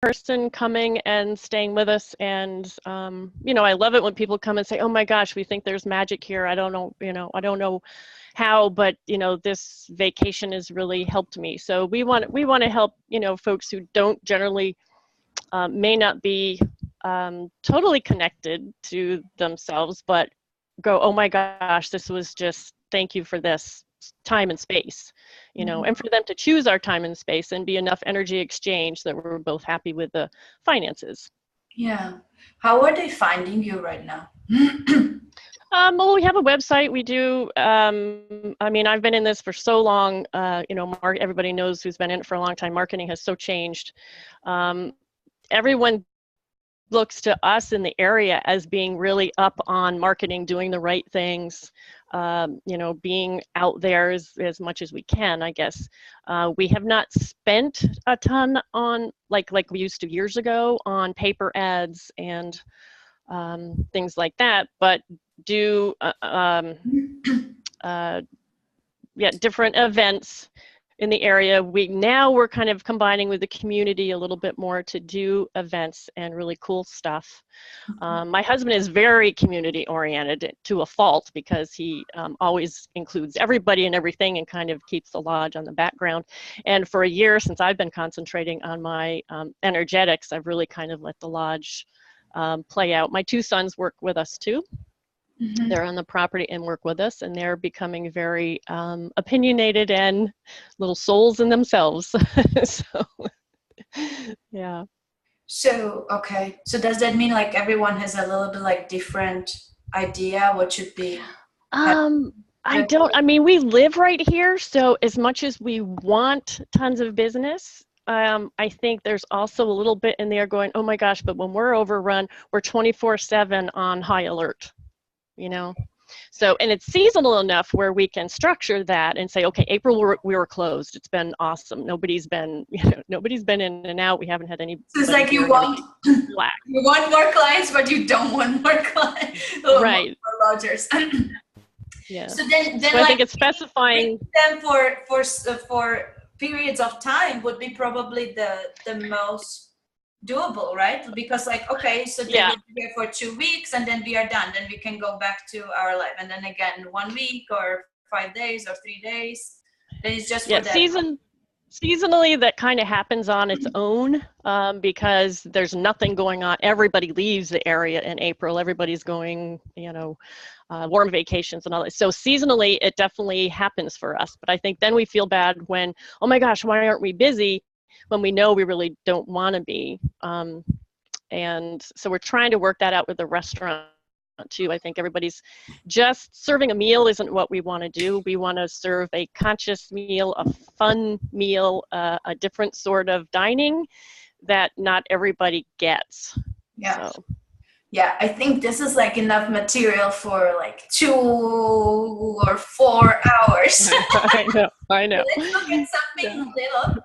person coming and staying with us. And, you know, I love it when people come and say, oh my gosh, we think there's magic here. I don't know, you know, I don't know how, but, you know, this vacation has really helped me. So we want to help, you know, folks who don't generally, may not be totally connected to themselves, but go, oh my gosh, this was just, thank you for this time and space, you know, and for them to choose our time and space and be enough energy exchange that we're both happy with the finances. Yeah. How are they finding you right now? Well, we have a website. We do, I mean, I've been in this for so long, you know, everybody knows who's been in it for a long time. Marketing has so changed. Everyone looks to us in the area as being really up on marketing, doing the right things, you know, being out there as much as we can, I guess. We have not spent a ton on, like we used to years ago, on paper ads and things like that, but do, yeah, different events in the area. We're kind of combining with the community a little bit more to do events and really cool stuff. My husband is very community oriented to a fault, because he always includes everybody and everything and kind of keeps the lodge on the background. And for a year, since I've been concentrating on my energetics, I've really kind of let the lodge play out. My two sons work with us too. They're on the property and work with us, and they're becoming very opinionated and little souls in themselves. So, yeah. So, okay. So does that mean like everyone has a little bit like different idea what should be? I mean, we live right here, so as much as we want tons of business, I think there's also a little bit in there going, oh my gosh, but when we're overrun, we're 24/7 on high alert. You know, so, and it's seasonal enough where we can structure that and say, okay, April we were closed. It's been awesome. Nobody's been, you know, nobody's been in and out. We haven't had any. So it's like you want more clients, but you don't want more clients, right? More lodgers. Yeah. So then so like, I think it's specifying them for periods of time would be probably the most doable, right? Because like, okay, so they will be here for 2 weeks and then we are done, then we can go back to our life, and then again 1 week or 5 days or 3 days, then it's just for that. Seasonally that kind of happens on its own, because there's nothing going on. Everybody leaves the area in April. Everybody's going, you know, warm vacations and all that. So seasonally it definitely happens for us, but I think then we feel bad when, oh my gosh, why aren't we busy, when we know we really don't want to be. And so we're trying to work that out with the restaurant too. I think everybody's just serving a meal isn't what we want to do. We want to serve a conscious meal, a fun meal, a different sort of dining that not everybody gets. Yeah. So. Yeah, I think this is like enough material for like 2 or 4 hours. I know. Let's look at something little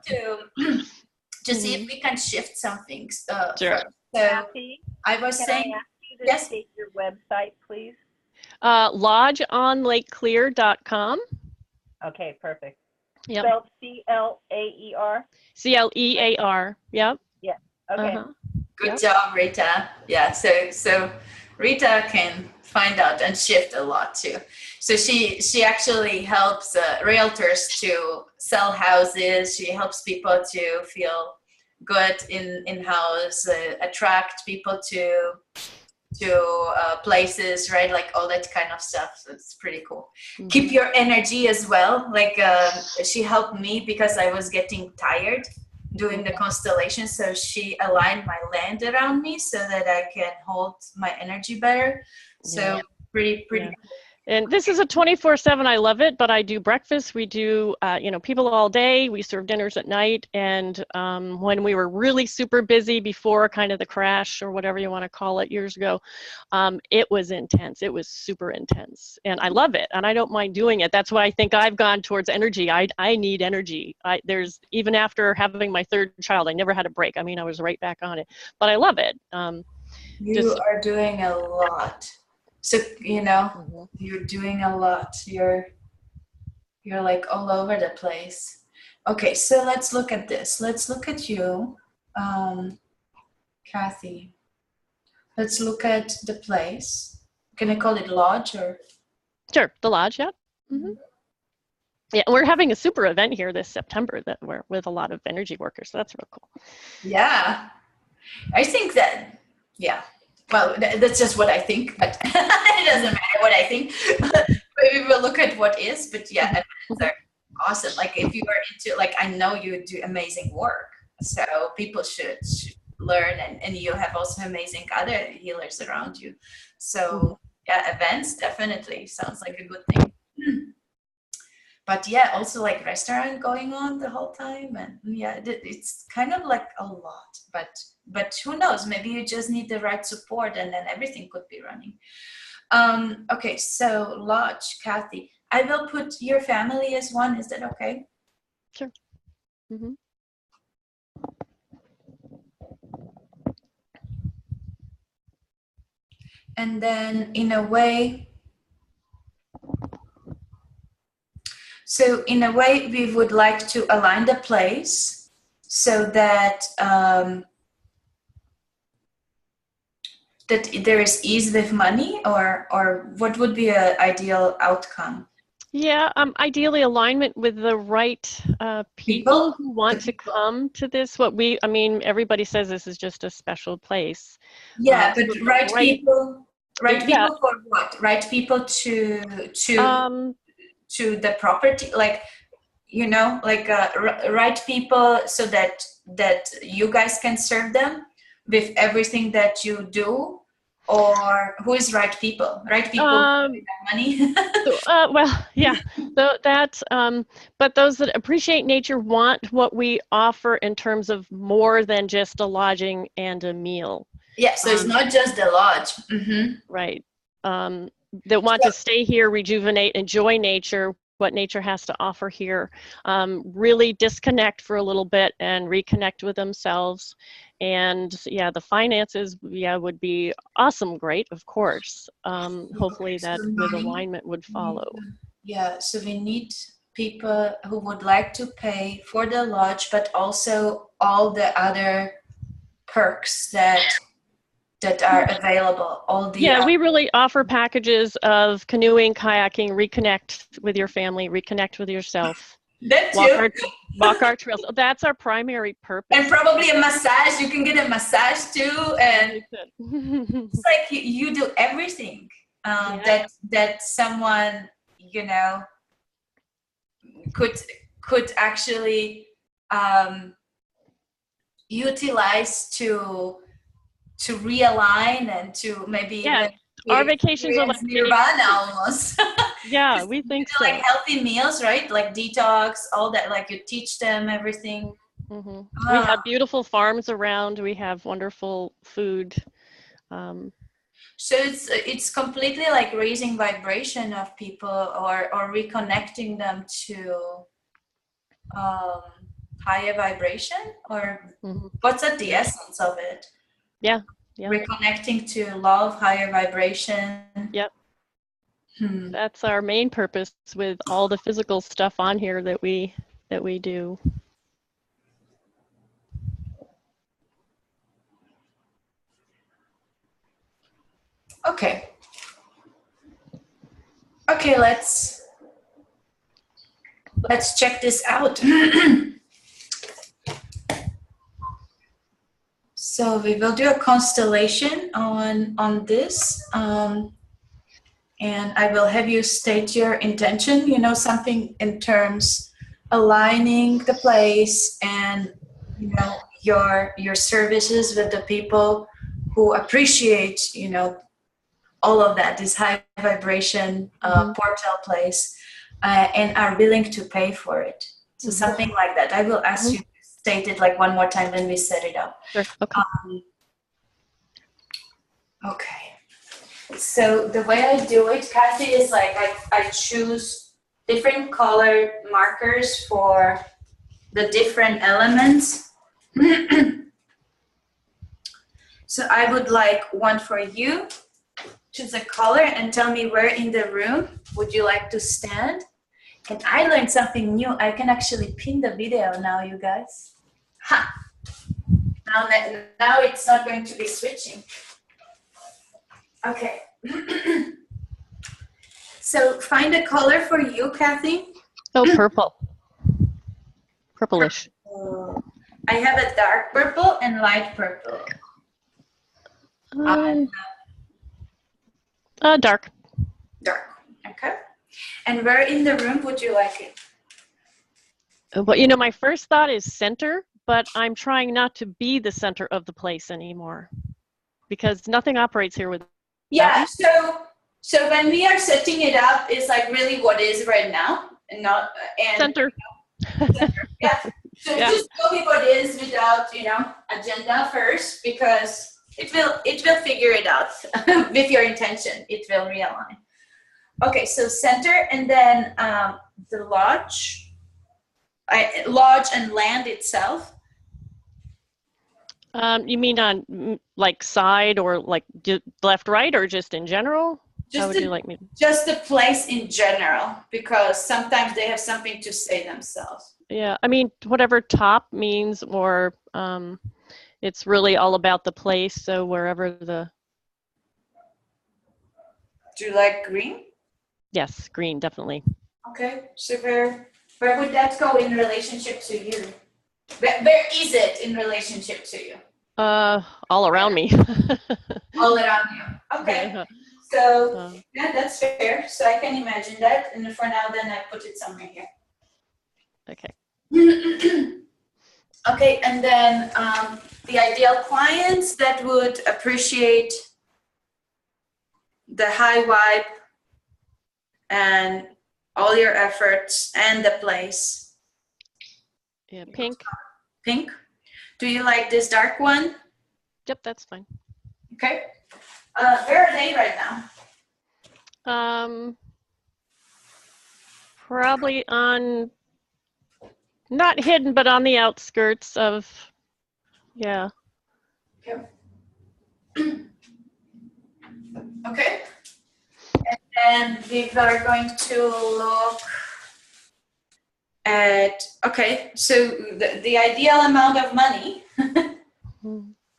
to see if we can shift some things. Sure. So Cathy, I was saying, yes. State your website, please. Lodgeonlakeclear.com. Okay, perfect. Yep. Spelled C-L-A-E-R? C-L-E-A-R. Yep. Yeah. Okay. Good job, Rita. Yeah, so Rita can find out and shift a lot too. So she actually helps realtors to sell houses. She helps people to feel good in house, attract people to places, right? Like all that kind of stuff. So it's pretty cool. Keep your energy as well. Like she helped me because I was getting tired doing the constellation, so she aligned my land around me so that I can hold my energy better. So pretty cool. And this is a 24/7. I love it, but I do breakfast. We do, you know, people all day. We serve dinners at night. And when we were really super busy before kind of the crash or whatever you want to call it years ago, it was intense. It was super intense. And I love it. And I don't mind doing it. That's why I think I've gone towards energy. I need energy. There's even after having my third child, I never had a break. I mean, I was right back on it. But I love it. You are doing a lot. So, you know, you're doing a lot. You're like all over the place. Okay, so let's look at this. Let's look at you. Cathy. Let's look at the place. Can I call it lodge or? Sure, the lodge, yeah. Mm-hmm. Yeah, we're having a super event here this September that we're with a lot of energy workers. So that's real cool. Yeah, I think that, yeah. Well, that's just what I think, but it doesn't matter what I think. Maybe we'll look at what is, but yeah, events are awesome. Like if you are into, like, I know you do amazing work, so people should learn, and you have also amazing other healers around you. So yeah, events definitely sounds like a good thing. But yeah, also like restaurant going on the whole time, and yeah, it's kind of like a lot, but who knows, maybe you just need the right support and then everything could be running. Okay, so lodge, Cathy, I will put your family as one. Is that okay? Sure. Mm-hmm. And then in a way, so in a way we would like to align the place so that that there is ease with money, or what would be an ideal outcome? Yeah, ideally alignment with the right people who want to come to this. I mean, everybody says this is just a special place. Yeah, but right people for what? Right people to the property, like, you know, like right people so that you guys can serve them with everything that you do. Or who is right people? Right people with money? Well, yeah. So that, but those that appreciate nature want what we offer in terms of more than just a lodging and a meal. Yeah, so it's not just the lodge. Mm-hmm. Right. That want to stay here, rejuvenate, enjoy nature, what nature has to offer here, really disconnect for a little bit and reconnect with themselves. And yeah, the finances, yeah, would be awesome, great, of course. Hopefully that with alignment would follow. Yeah, so we need people who would like to pay for the lodge, but also all the other perks that are available. We really offer packages of canoeing, kayaking, reconnect with your family, reconnect with yourself. That too. Walk our trails. That's our primary purpose. And probably a massage. You can get a massage too. And it's like you do everything that someone, you know, could actually utilize to realign and to maybe even our vacations are like nirvana almost. Yeah, we think so. Like healthy meals, right? Like detox, all that. Like you teach them everything. Mm-hmm. We have beautiful farms around. We have wonderful food. So it's completely like raising vibration of people, or reconnecting them to higher vibration, or what's at the essence of it? Yeah. Reconnecting to love, higher vibration. Yep. That's our main purpose with all the physical stuff on here that we do. Okay, let's check this out. So we will do a constellation on this, and I will have you state your intention, you know, something in terms aligning the place and, you know, your services with the people who appreciate, you know, all of that, this high vibration portal place, and are willing to pay for it. So something like that. I will ask you to state it like one more time, then we set it up. Sure. Okay. Okay. So the way I do it, Cathy, is like I choose different color markers for the different elements. So I would like one for you. Choose a color and tell me where in the room would you like to stand. And I learned something new. I can actually pin the video now, you guys. Ha! Now it's not going to be switching. Okay. So find a color for you, Cathy. Oh, purple. Purplish. I have a dark purple and light purple. Dark. Dark. Okay. And where in the room would you like it? Well, you know, my first thought is center, but I'm trying not to be the center of the place anymore because nothing operates here with. Yeah. So when we are setting it up, it's like really what is right now, and not Center. Center. Yeah. So Yeah. just go with what is without agenda first, because it will figure it out with your intention. It will realign. Okay. So center, and then the lodge. Lodge and land itself. You mean on like side or like left, right, or just in general? How would you like me? Just the place in general, because sometimes they have something to say themselves. Yeah, I mean, whatever top means, or it's really all about the place. So wherever the. Do you like green? Yes, green, definitely. Okay, so where would that go in relationship to you? Where is it in relationship to you? All around me. All around you. Okay. Yeah. So yeah, that's fair. So I can imagine that, and for now, then I put it somewhere here. Okay. Okay, and then the ideal clients that would appreciate the high vibe and all your efforts and the place. Yeah, pink. Pink. Do you like this dark one? Yep, that's fine. Okay. Where are they right now? Probably on, not hidden, but on the outskirts of, yeah. Okay. Okay. And we are going to look at, okay, so the ideal amount of money.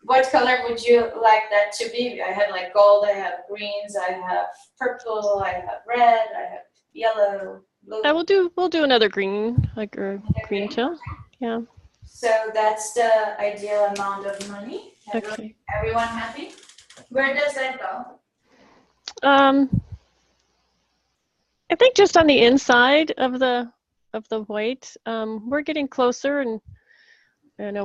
What color would you like that to be? I have like gold, I have greens, I have purple, I have red, I have yellow, blue. We'll do another green, like a green too. Yeah. So that's the ideal amount of money. Okay. Everyone happy? Where does that go? I think just on the inside of the white, we're getting closer and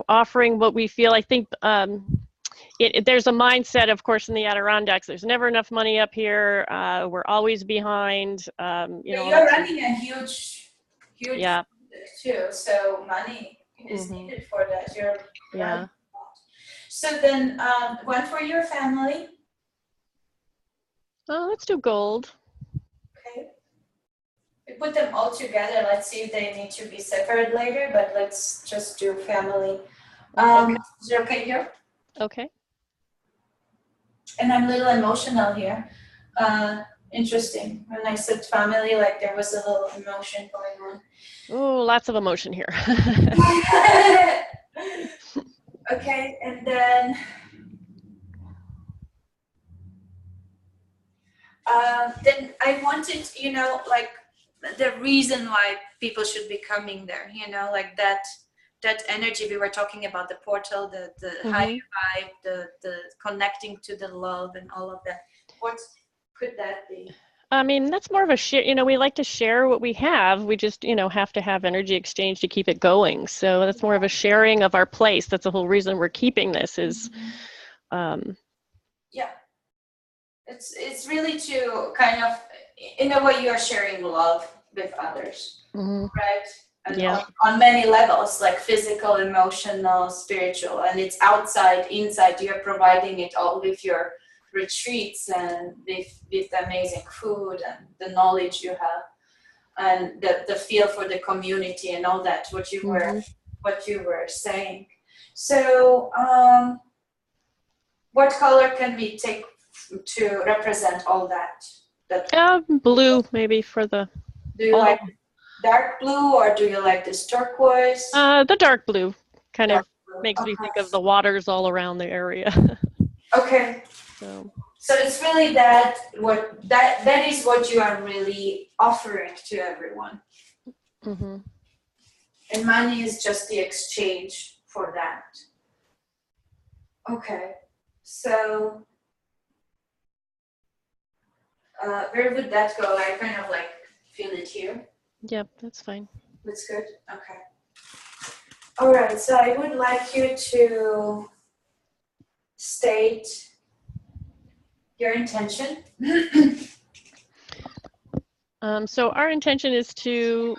offering what we feel. I think there's a mindset, of course, in the Adirondacks. There's never enough money up here. We're always behind. You're running a huge yeah. too, so money is needed for that. Yeah. So then, one for your family. Oh, let's do gold. Okay. We put them all together. Let's see if they need to be separate later, but let's just do family. Is it okay here? Okay. And I'm a little emotional here. Interesting. When I said family, like there was a little emotion going on. Oh, lots of emotion here. Okay, and then I wanted, like the reason why people should be coming there, like that energy we were talking about, the portal, the higher vibe, the connecting to the love and all of that. What could that be? I mean, that's more of a share. We like to share what we have. We just, have to have energy exchange to keep it going. So that's more of a sharing of our place. That's the whole reason we're keeping this is. Yeah. It's really to kind of, in a way, you are sharing love with others, right? And yeah. On many levels, like physical, emotional, spiritual, and it's outside, inside. You're providing it all with your retreats and with the amazing food and the knowledge you have, and the feel for the community and all that. What you were saying. So, what color can we take to represent all that? Blue maybe for the. Do you like dark blue or do you like this turquoise? The dark blue, kind of makes me Okay. think of the waters all around the area. Okay. So So it's really that is what you are really offering to everyone. mhm. And money is just the exchange for that. Okay. So where would that go? I kind of like feel it here. Yep, that's fine. That's good. Okay. All right. So I would like you to state your intention. So our intention is to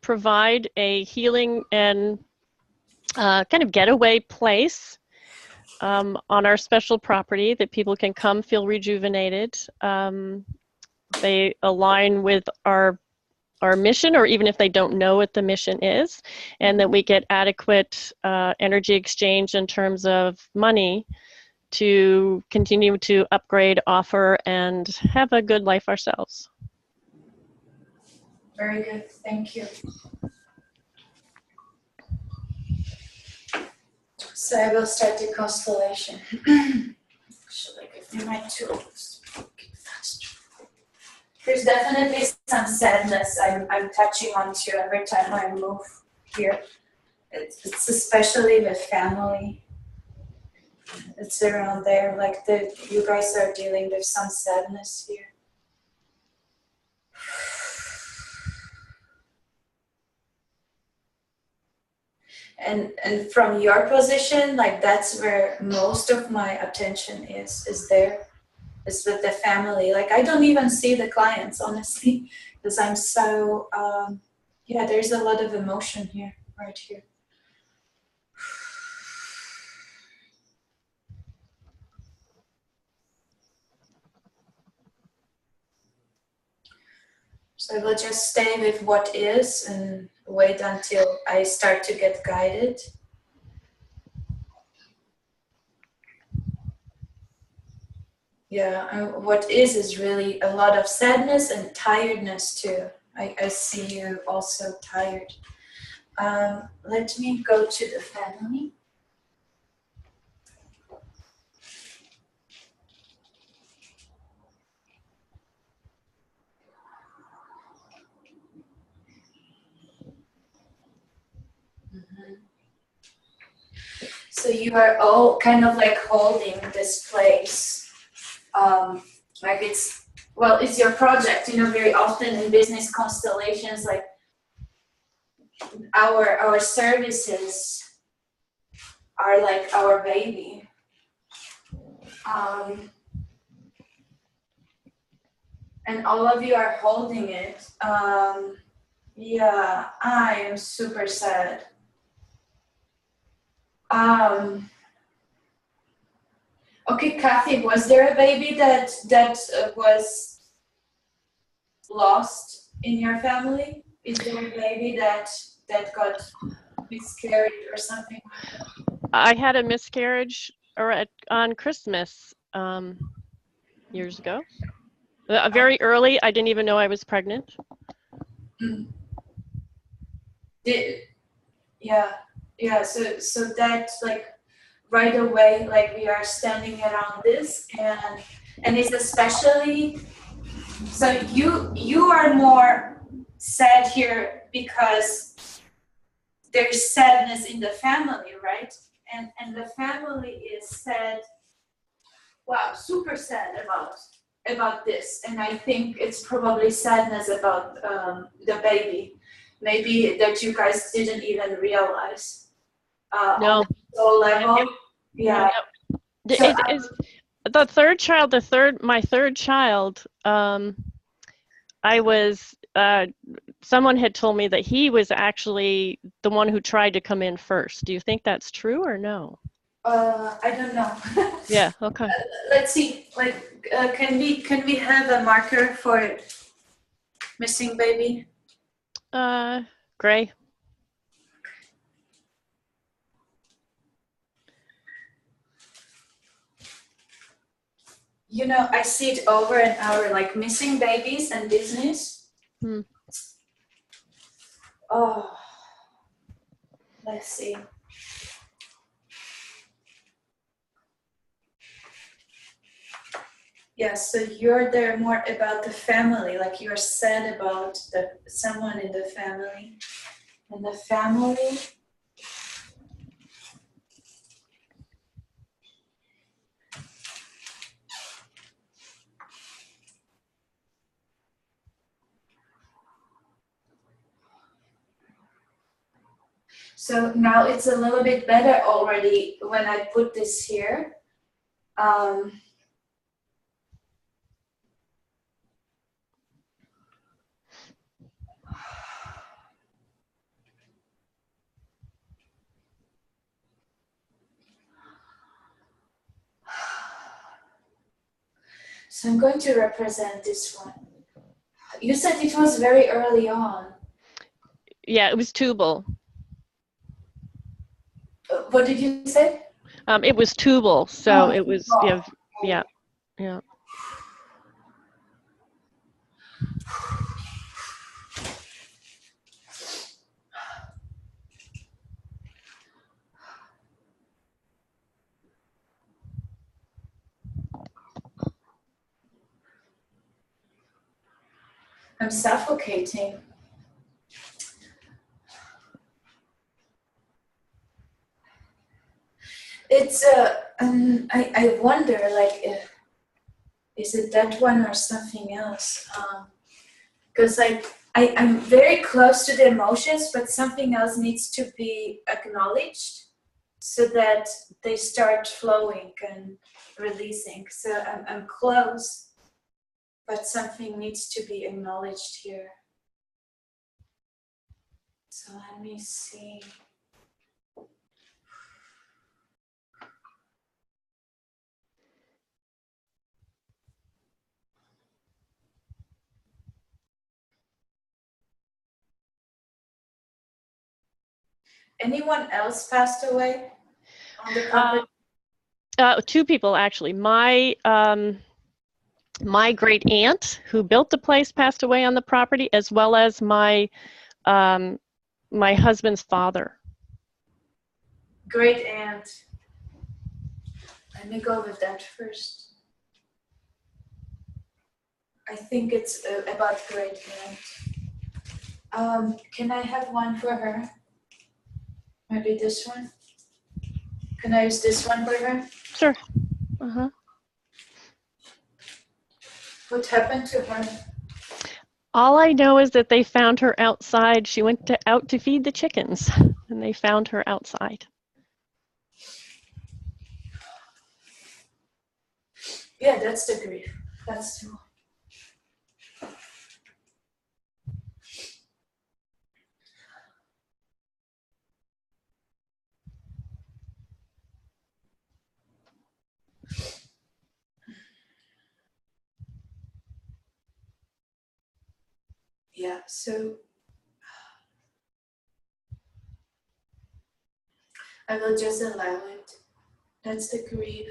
provide a healing and kind of getaway place on our special property that people can come feel rejuvenated. They align with our mission, or even if they don't know what the mission is, and that we get adequate energy exchange in terms of money to continue to upgrade, offer, and have a good life ourselves. Very good. Thank you. So I will start the constellation. Should I give me my tools? There's definitely some sadness I'm touching onto every time I move here. It's especially with family. It's around there, like you guys are dealing with some sadness here. And from your position, like that's where most of my attention is there. Is with the family. Like I don't even see the clients, honestly, because I'm so, yeah, there's a lot of emotion here, right here. So I will just stay with what is and wait until I start to get guided. Yeah, what is really a lot of sadness and tiredness too. I see you also tired. Let me go to the family. So you are all kind of like holding this place. Like it's your project, very often in business constellations, like our services are like our baby. And all of you are holding it. Yeah, I am super sad. Okay, Cathy, was there a baby that was lost in your family? Is there a baby that got miscarried or something? I had a miscarriage on Christmas years ago. Very early, I didn't even know I was pregnant. Yeah. So that like right away, like we are standing around this, and it's especially so you are more sad here because there's sadness in the family, right? And the family is sad. Wow, super sad about this, and I think it's probably sadness about the baby, maybe that you guys didn't even realize. No. On the soul level, yeah. No. So It is the third child. My third child. I was. Someone had told me that he was actually the one who tried to come in first. Do you think that's true or no? I don't know. Yeah. Okay. Let's see. Like, can we have a marker for missing baby? Gray. I see it over and over, like missing babies and business. Oh, let's see. Yeah, so you're there more about the family, like you're sad about someone in the family. And the family. So now it's a little bit better already when I put this here. So I'm going to represent this one. You said it was very early on. Yeah, it was tubal. What did you say? It was tubal, so Oh, it was, oh. yeah. I'm suffocating. It's I wonder, like, is it that one or something else? Because I'm very close to the emotions, but something else needs to be acknowledged so that they start flowing and releasing. So I'm close, but something needs to be acknowledged here. So let me see. Anyone else passed away on the property? Two people actually. My great aunt who built the place passed away on the property, as well as my husband's father. Great aunt. Let me go with that first. I think it's about great aunt. Can I have one for her? Maybe this one? Can I use this one for her? Sure. Uh-huh. What happened to her? All I know is that they found her outside. She went out to feed the chickens, and they found her outside. Yeah, that's the grief. That's the one. Yeah, so I will just allow it. That's the grief.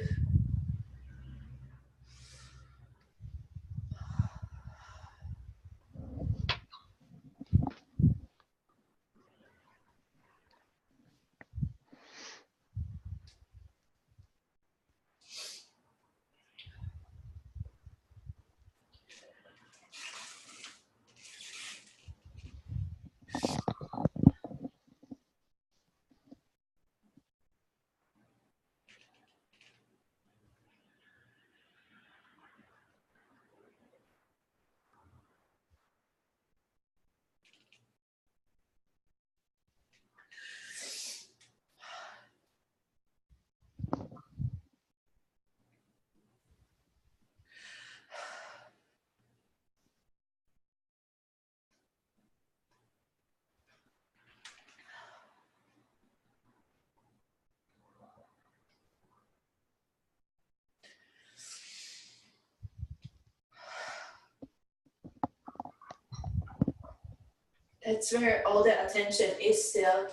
That's where all the attention is still,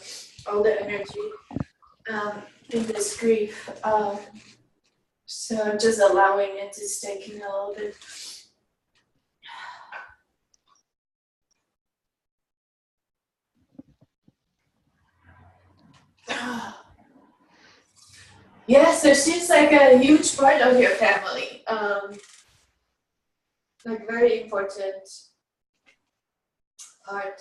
all the energy in this grief. So I'm just allowing it to stay in a little bit. Yeah, so she's like a huge part of your family. like very important part.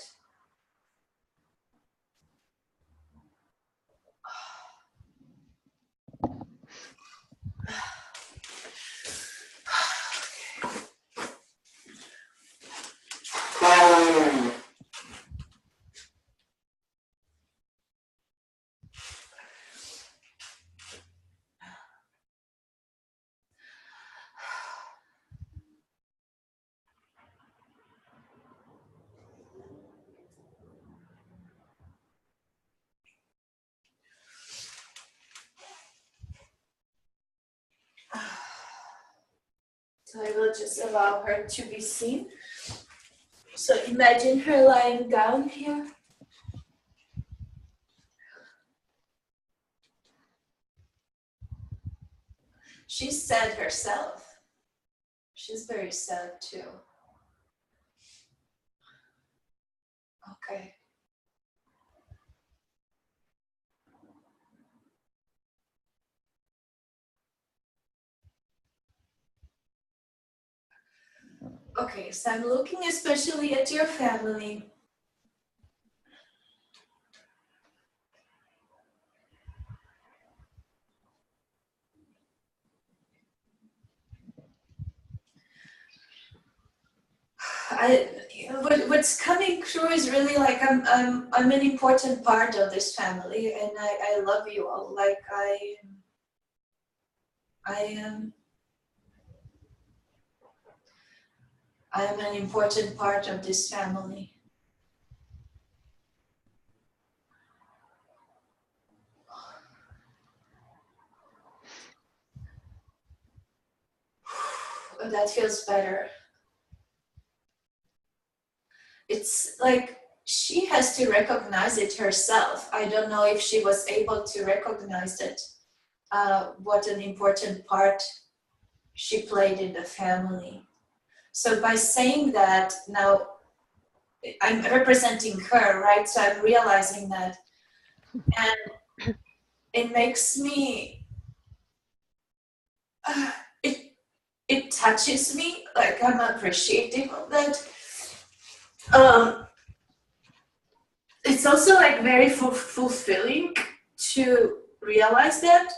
So I will just allow her to be seen. So imagine her lying down here. She's sad herself. She's very sad too. Okay. Okay, so I'm looking especially at your family. What's coming through is really like I'm an important part of this family, and I love you all. Like I am an important part of this family. That feels better. It's like she has to recognize it herself. I don't know if she was able to recognize it, what an important part she played in the family. So by saying that, now I'm representing her, right? So I'm realizing that, and it makes me, it touches me, like I'm appreciative of that. It's also like very fulfilling to realize that.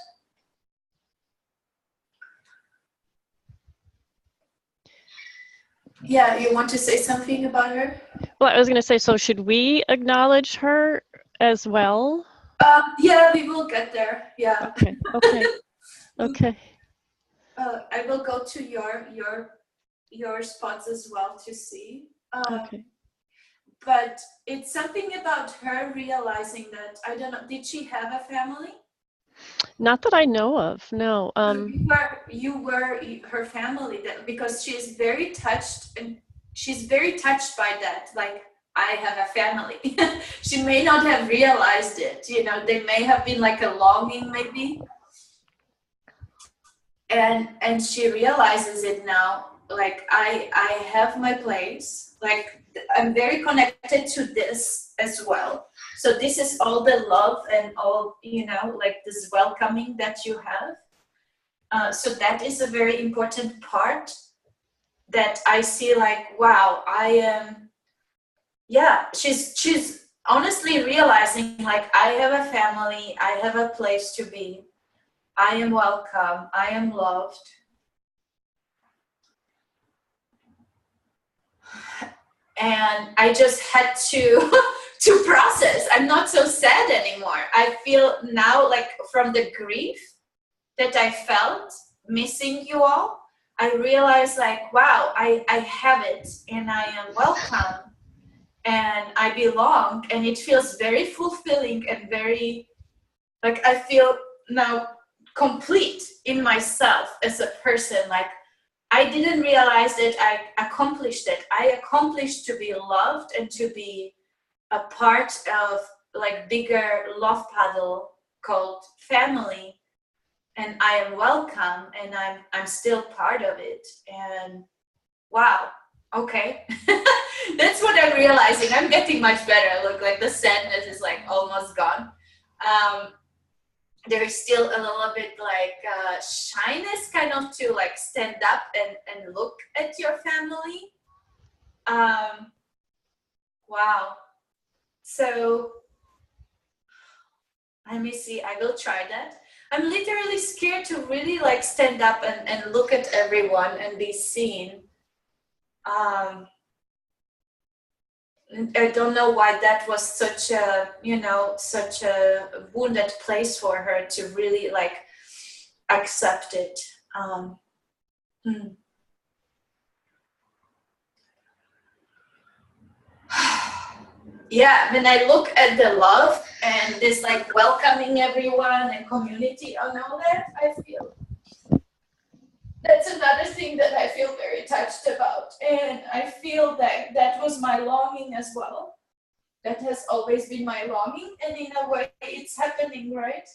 Yeah, you want to say something about her? Well, I was going to say, so should we acknowledge her as well? Yeah, we will get there. Yeah. Okay. Okay. Okay. I will go to your spots as well to see. Okay. But it's something about her realizing that, I don't know, did she have a family? Not that I know of, no. You were her family, that because she's very touched, and she's very touched by that. Like, I have a family. She may not have realized it. You know, there may have been like a longing, maybe, and she realizes it now. Like, I have my place. Like, I'm very connected to this as well. So this is all the love and all, you know, like this welcoming that you have. So that is a very important part that I see, like, wow, I am, yeah, she's honestly realizing, like, I have a family, I have a place to be, I am welcome, I am loved. And I just had to to process. I'm not so sad anymore. I feel now, like, from the grief that I felt missing you all, I realized, like, wow, I have it, and I am welcome, and I belong, and it feels very fulfilling and very, like, I feel now complete in myself as a person. Like, I didn't realize that I accomplished it. I accomplished to be loved and to be a part of, like, bigger love puddle called family, and I am welcome, and I'm still part of it. And wow, okay. That's what I'm realizing. I'm getting much better. Look, like, the sadness is, like, almost gone. there's still a little bit like shyness kind of to like stand up and look at your family. Wow. So let me see, I will try that. I'm literally scared to really like stand up and look at everyone and be seen. I don't know why that was such a, such a wounded place for her to really like accept it. Yeah, when I look at the love and this like welcoming everyone and community and all that, I feel that's another thing that I feel very touched about. And I feel that that was my longing as well. That has always been my longing, and in a way it's happening, right?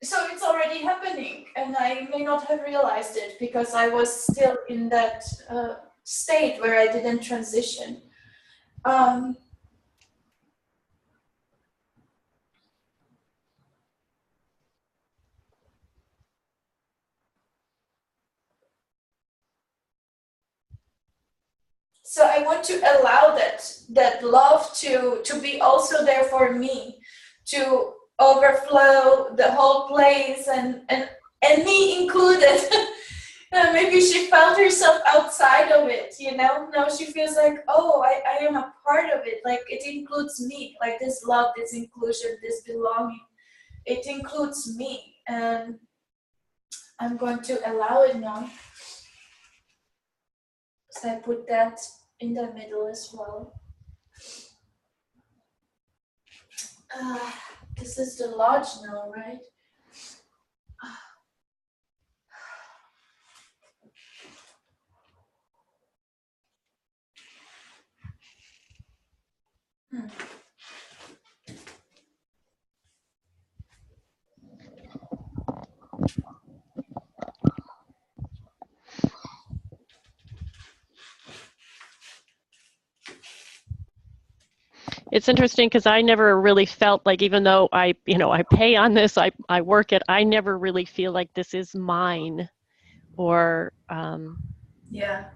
So it's already happening, and I may not have realized it because I was still in that state where I didn't transition. So I want to allow that love to be also there for me, to overflow the whole place and me included. Maybe she felt herself outside of it, Now she feels like, oh, I am a part of it. Like it includes me, like this love, this inclusion, this belonging. It includes me, and I'm going to allow it now. So I put that in the middle as well. This is the lodge now, right? It's interesting because I never really felt like, even though I pay on this, I work it, I never really feel like this is mine, or Yeah.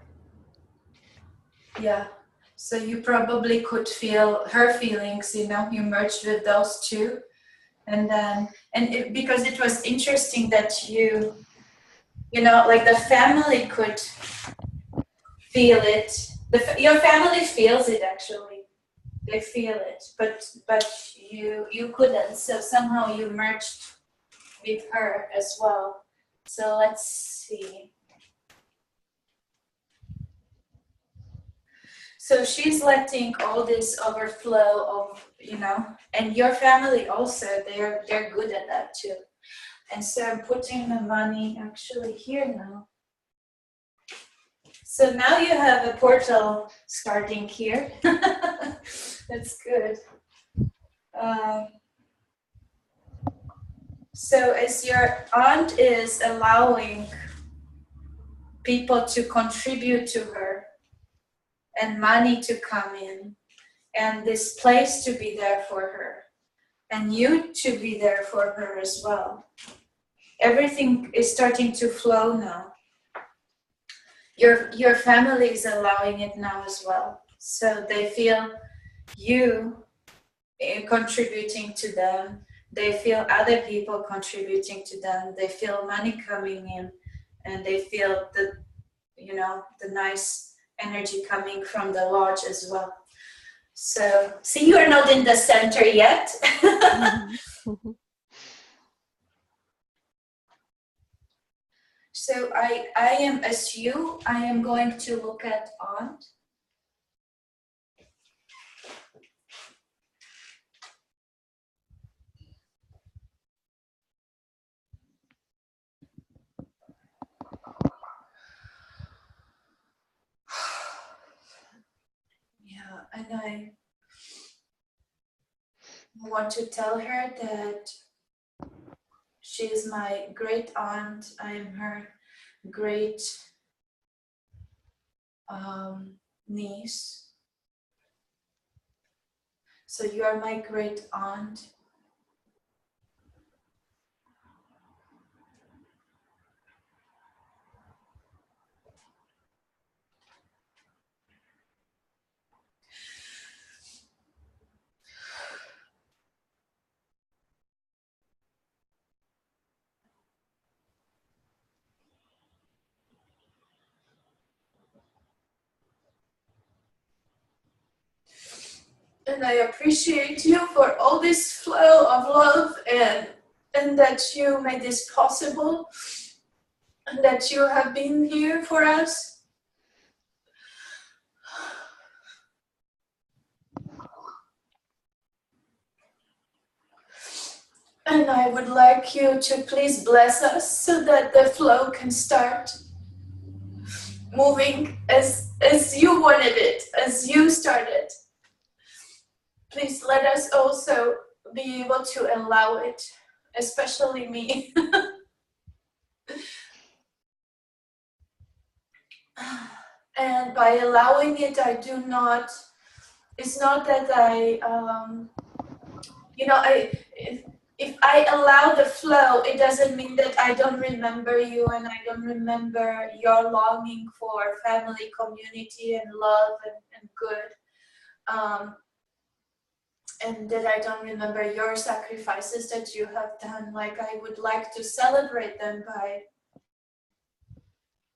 So you probably could feel her feelings, you merged with those two, and then because it was interesting that you like the family could feel it. Your family feels it actually. They feel it, but you couldn't. So somehow you merged with her as well. So let's see. So she's letting all this overflow of, and your family also, they're good at that too. And so I'm putting the money actually here now. So now you have a portal starting here. That's good. So as your aunt is allowing people to contribute to her and money to come in and this place to be there for her and you to be there for her as well, everything is starting to flow now. Your family is allowing it now as well. So they feel you contributing to them. They feel other people contributing to them. They feel money coming in, and they feel the nice energy coming from the lodge as well. So, see, you are not in the center yet. mm-hmm. So I am, as you, I am going to look at aunt. Yeah, and I want to tell her that she is my great aunt. I am her great niece. So you are my great aunt. And I appreciate you for all this flow of love and that you made this possible and that you have been here for us. And I would like you to please bless us so that the flow can start moving as you wanted it, as you started. Please let us also be able to allow it, especially me. And by allowing it, I do not, it's not that I, if I allow the flow, it doesn't mean that I don't remember you and I don't remember your longing for family, community, and love and good. And that I don't remember your sacrifices that you have done. Like, I would like to celebrate them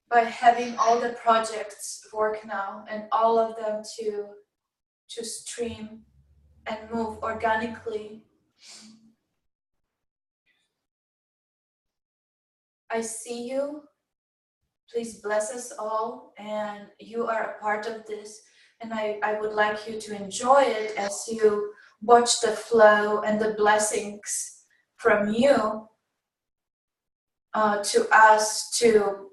by having all the projects work now and all of them to stream and move organically. I see you. Please bless us all, and you are a part of this. And I would like you to enjoy it as you watch the flow and the blessings from you to us to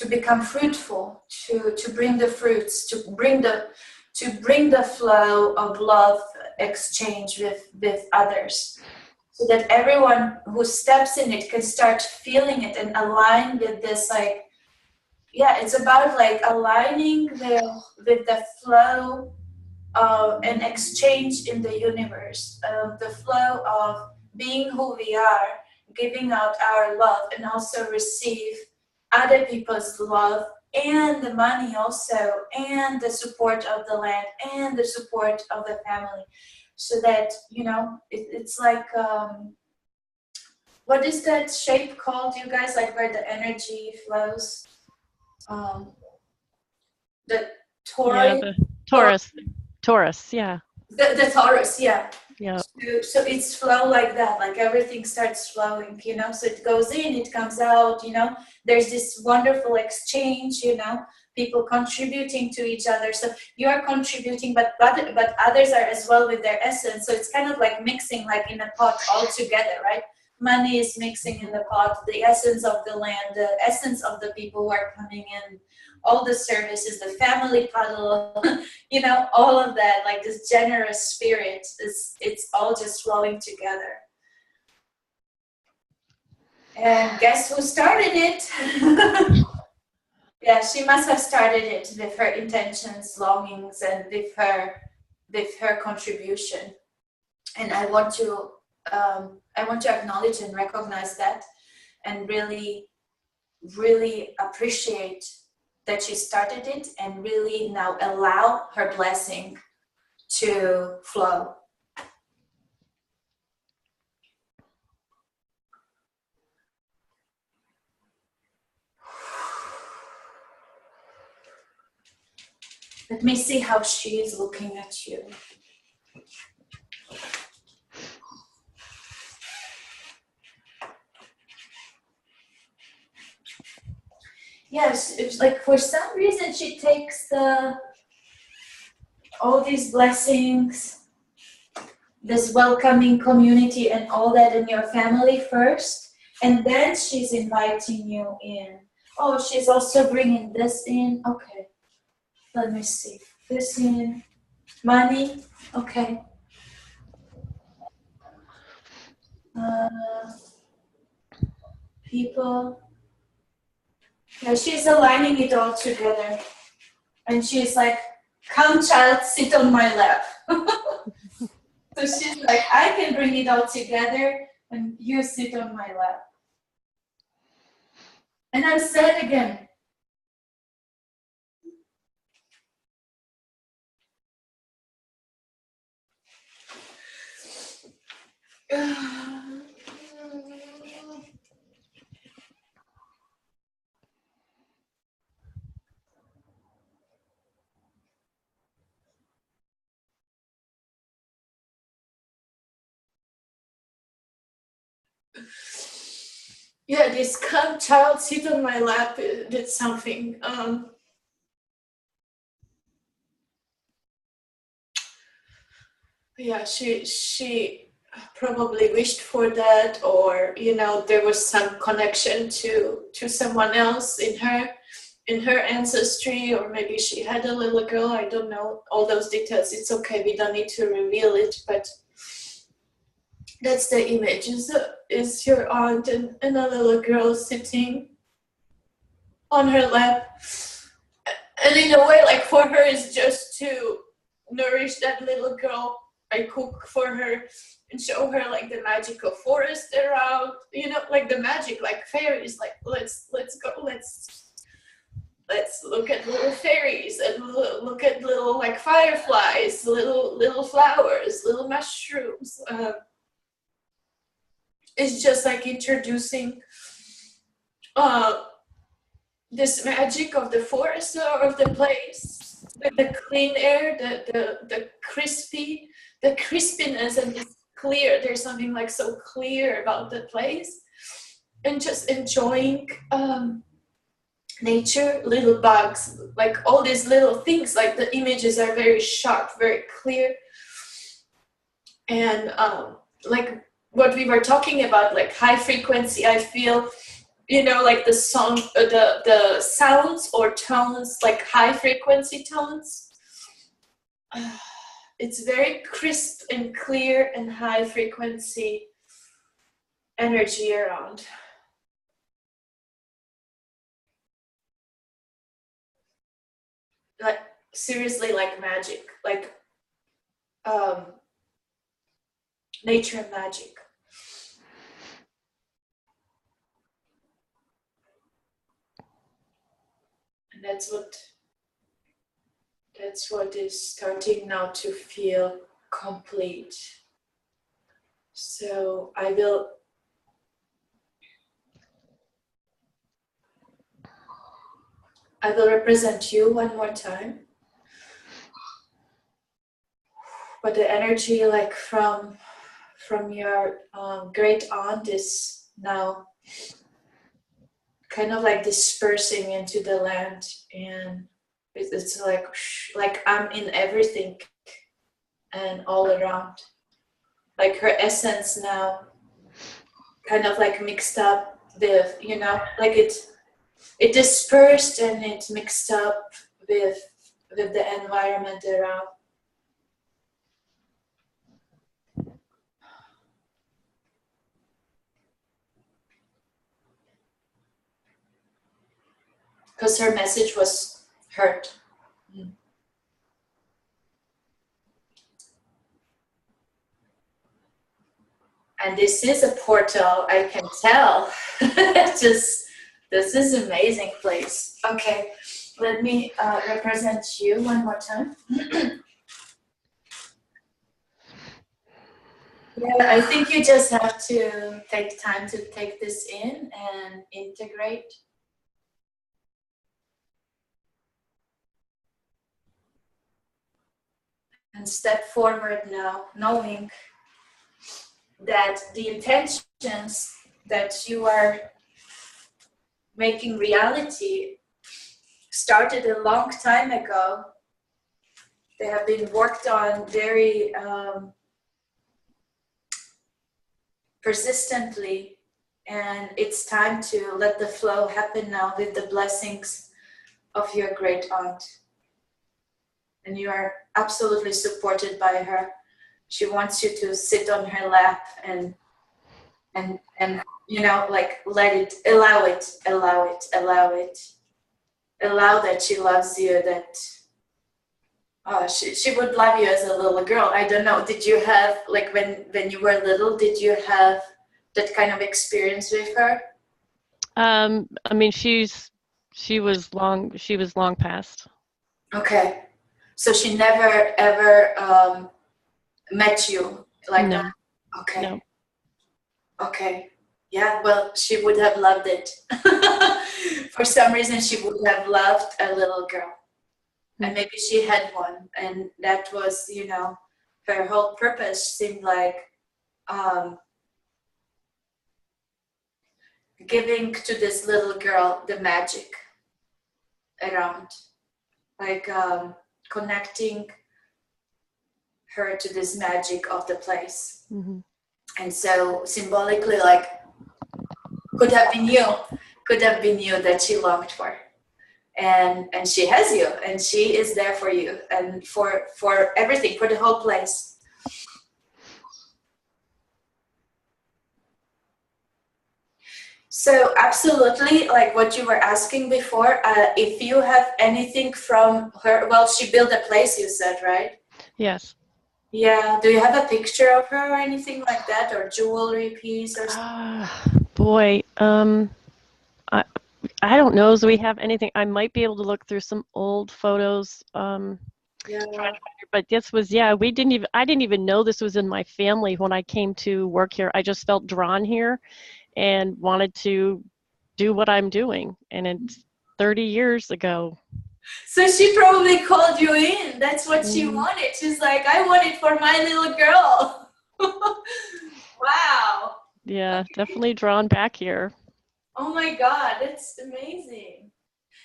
become fruitful, to bring the fruits, to bring the flow of love exchange with others, so that everyone who steps in it can start feeling it and align with this, like, yeah, it's about like aligning with the flow of an exchange in the universe, the flow of being who we are, giving out our love, and also receive other people's love and the money also, and the support of the land and the support of the family, so that, you know, it's like, what is that shape called, you guys, like where the energy flows? The Taurus. Yeah, the Taurus, yeah. The Taurus, yeah. Yeah. So it's flow like that, like everything starts flowing, you know, so it goes in, it comes out, you know, there's this wonderful exchange, you know, people contributing to each other. So you are contributing, but others are as well with their essence. So it's kind of like mixing, like in a pot all together, right? Money is mixing in the pot, the essence of the land, the essence of the people who are coming in, all the services, the family puddle, you know, all of that, like this generous spirit, it's all just flowing together. And guess who started it? Yeah, she must have started it with her intentions, longings, and with her contribution. And I want to acknowledge and recognize that, and really, really appreciate that she started it, and really now allow her blessing to flow. Let me see how she is looking at you. Yes, it's like for some reason she takes all these blessings, this welcoming community and all that in your family first, and then she's inviting you in. Oh, she's also bringing this in. Okay, let me see. This in, money. Okay. People. Yeah, she's aligning it all together. And she's like, come child, sit on my lap. So she's like, I can bring it all together and you sit on my lap. And I'm sad again. Yeah, this calm child sit on my lap did something. Yeah, she probably wished for that, or you know, there was some connection to someone else in her ancestry, or maybe she had a little girl. I don't know all those details. It's okay, we don't need to reveal it, but that's the image. Is your aunt and a little girl sitting on her lap, and in a way, like for her, it's just to nourish that little girl. I cook for her and show her like the magical forest around, you know, like the magic, like fairies. Like let's go, let's look at little fairies and look at little like fireflies, little flowers, little mushrooms. It's just like introducing this magic of the forest or of the place, with the clean air, the crispiness, and it's clear. There's something like so clear about the place, and just enjoying nature, little bugs, like all these little things. Like the images are very sharp, very clear, and like what we were talking about, like high frequency. I feel, you know, like the song, the sounds or tones, like high frequency tones. It's very crisp and clear and high frequency energy around. Like seriously, like magic, like nature magic. And that's what is starting now to feel complete. So I will represent you one more time. But the energy like from your great aunt is now kind of like dispersing into the land, and it's like I'm in everything and all around. Like her essence now kind of like mixed up with, you know, like it dispersed and it mixed up with the environment around. Because her message was heard. And this is a portal, I can tell. Just, this is an amazing place. Okay, let me represent you one more time. Yeah, I think you just have to take time to take this in and integrate. And step forward now, knowing that the intentions that you are making reality started a long time ago. They have been worked on very persistently, and it's time to let the flow happen now with the blessings of your great aunt. And you are absolutely supported by her. She wants you to sit on her lap and you know, like let it, allow that she loves you, that Oh, she would love you as a little girl. I don't know. Did you have, like, when you were little, did you have that kind of experience with her? I mean, she was long past. Okay. So she never ever met you like No, that? Okay. no. Okay. Yeah, well, she would have loved it. For some reason, she would have loved a little girl. And maybe she had one, and that was, you know, her whole purpose seemed like giving to this little girl the magic around, like connecting her to this magic of the place. Mm-hmm. And so symbolically, like, could have been you that she longed for. And she has you, and she is there for you, and for everything, for the whole place. So absolutely, like what you were asking before, if you have anything from her, well, she built a place, you said, right? Yes. Yeah. Do you have a picture of her or anything like that, or jewelry piece or something? Boy, I don't know if we have anything. I might be able to look through some old photos. Yeah. But this was, I didn't even know this was in my family when I came to work here. I just felt drawn here and wanted to do what I'm doing. And it's 30 years ago. So she probably called you in. That's what she wanted. She's like, I want it for my little girl. Wow. Yeah, definitely drawn back here. Oh my God, that's amazing.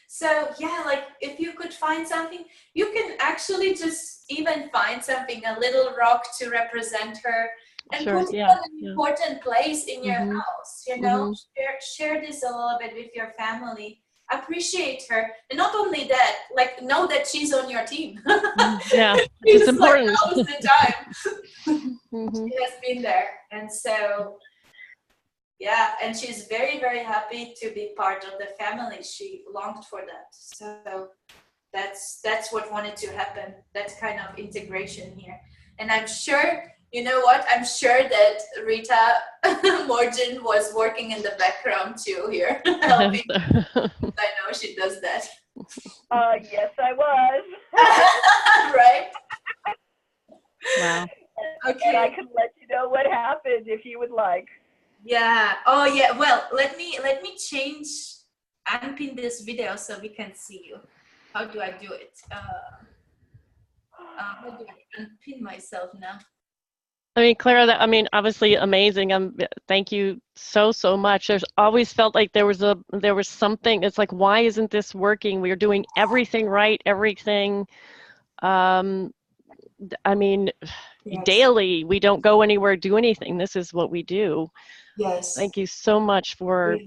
So yeah, like if you could find something, you can actually just even find something, a little rock to represent her, and Sure, put it yeah, on an important place in your house, you know, share this a little bit with your family, appreciate her. And not only that, like, know that she's on your team. Yeah, it's important. Like, knows the time. She has been there. And so yeah, and she's very, very happy to be part of the family. She longed for that. So that's what wanted to happen, that kind of integration here. And I'm sure, you know what, I'm sure that Rita Morgan was working in the background too here, helping. I know she does that. Yes, I was. Right? Wow. Okay. And I can let you know what happened if you would like. Yeah. Oh yeah. Well, let me change, unpin this video so we can see you. How do I do it? How do I unpin myself now? I mean, Klara, obviously amazing. Thank you so much. There's always felt like there was something. It's like, why isn't this working? We are doing everything right, everything. Yes. Daily, we don't go anywhere, do anything. This is what we do. Yes. Thank you so much for.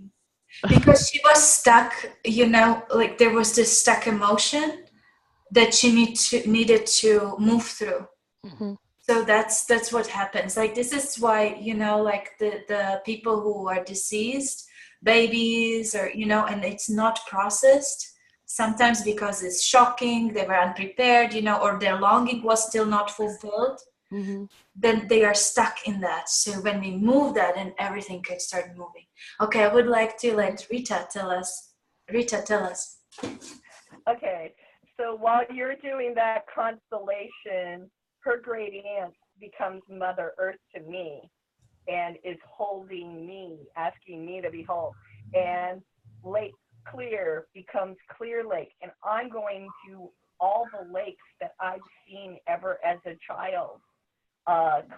Because she was stuck, you know, like there was this stuck emotion that she needed to move through. So that's what happens. Like, this is why, you know, like the people who are deceased, babies, or, you know, and it's not processed, sometimes because it's shocking, they were unprepared, you know, or their longing was still not fulfilled, then they are stuck in that. So when we move that, and everything can start moving. Okay, I would like to let Rita tell us. Rita, tell us. Okay, so while you're doing that constellation, her great aunt becomes Mother Earth to me and is holding me, asking me to be whole. And Lake Clear becomes Clear Lake. And I'm going to all the lakes that I've seen ever as a child.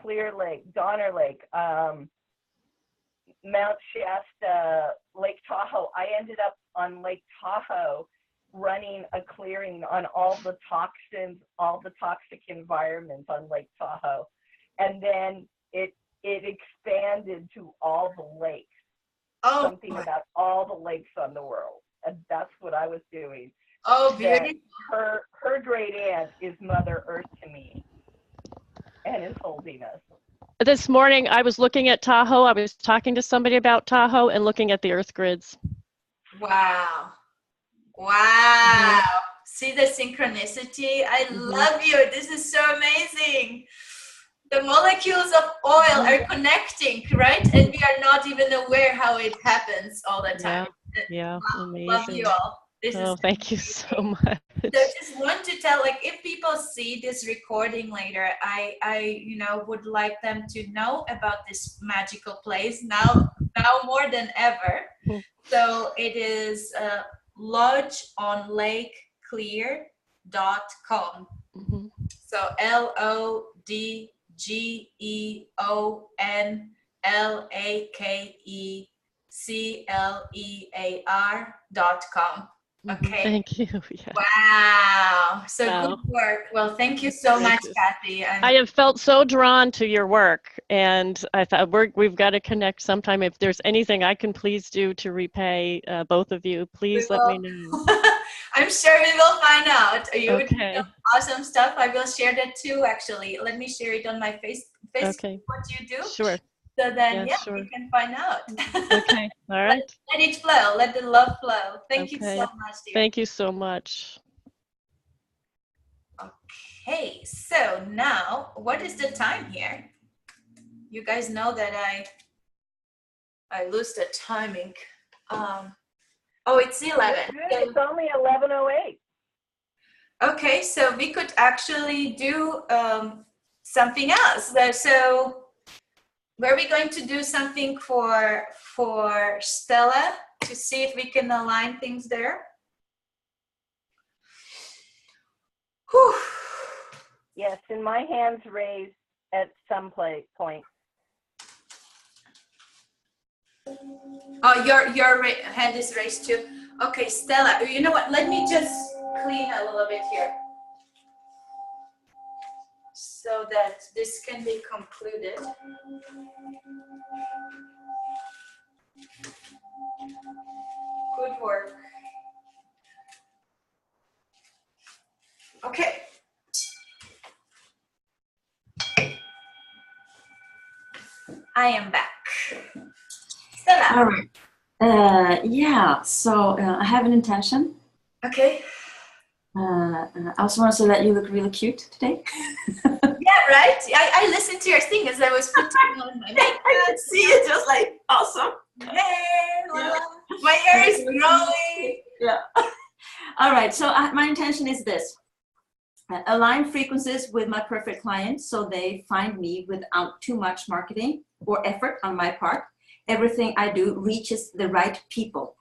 Clear Lake, Donner Lake, Mount Shasta, Lake Tahoe. I ended up on Lake Tahoe running a clearing on all the toxins, all the toxic environments on Lake Tahoe. And then it expanded to all the lakes. Oh, something about all the lakes on the world. And that's what I was doing. Oh, beautiful. Her great aunt is Mother Earth to me and is holding us. This morning, I was looking at Tahoe. I was talking to somebody about Tahoe and looking at the Earth grids. Wow. Wow. see the synchronicity? I love you. This is so amazing. The molecules of oil are connecting, right? And we are not even aware how it happens all the time. Yeah, Wow, amazing. love you all. This is thank you so much. So just want to tell, like, if people see this recording later, I would like them to know about this magical place now more than ever. So it is lodgeonlakeclear.com. So LODGEONLAKECLEAR.com. Okay. Thank you. Yeah. Wow. So good work. Well, thank you so much, Cathy. I have felt so drawn to your work, and I thought we've got to connect sometime. If there's anything I can please do to repay both of you, please let me know. I'm sure we will find out. You Okay. would do awesome stuff. I will share that too, actually. Let me share it on my Facebook, Okay. what you do. Sure. So then, sure. we can find out. Okay. All right. Let it flow. Let the love flow. Thank you so much, dear. Thank you so much. Okay, so now, what is the time here? You guys know that I lose the timing. Oh, it's 11. It's only 11:08. Okay, so we could actually do something else. So were we going to do something for Stella to see if we can align things there? Whew. Yes, and my hand's raised at some point. Oh, your hand is raised too. Okay, Stella, you know what? Let me just clean a little bit here so that this can be concluded. Good work. Okay. I am back. Stella. All right. Yeah, so I have an intention. Okay. I also want to say that you look really cute today. Yeah, right? I listened to your thing as I was putting on my makeup. I could see it, just like, awesome. Hair, Yeah. my hair is growing. Yeah. All right, so my intention is this. Align frequencies with my perfect clients so they find me without too much marketing or effort on my part. Everything I do reaches the right people.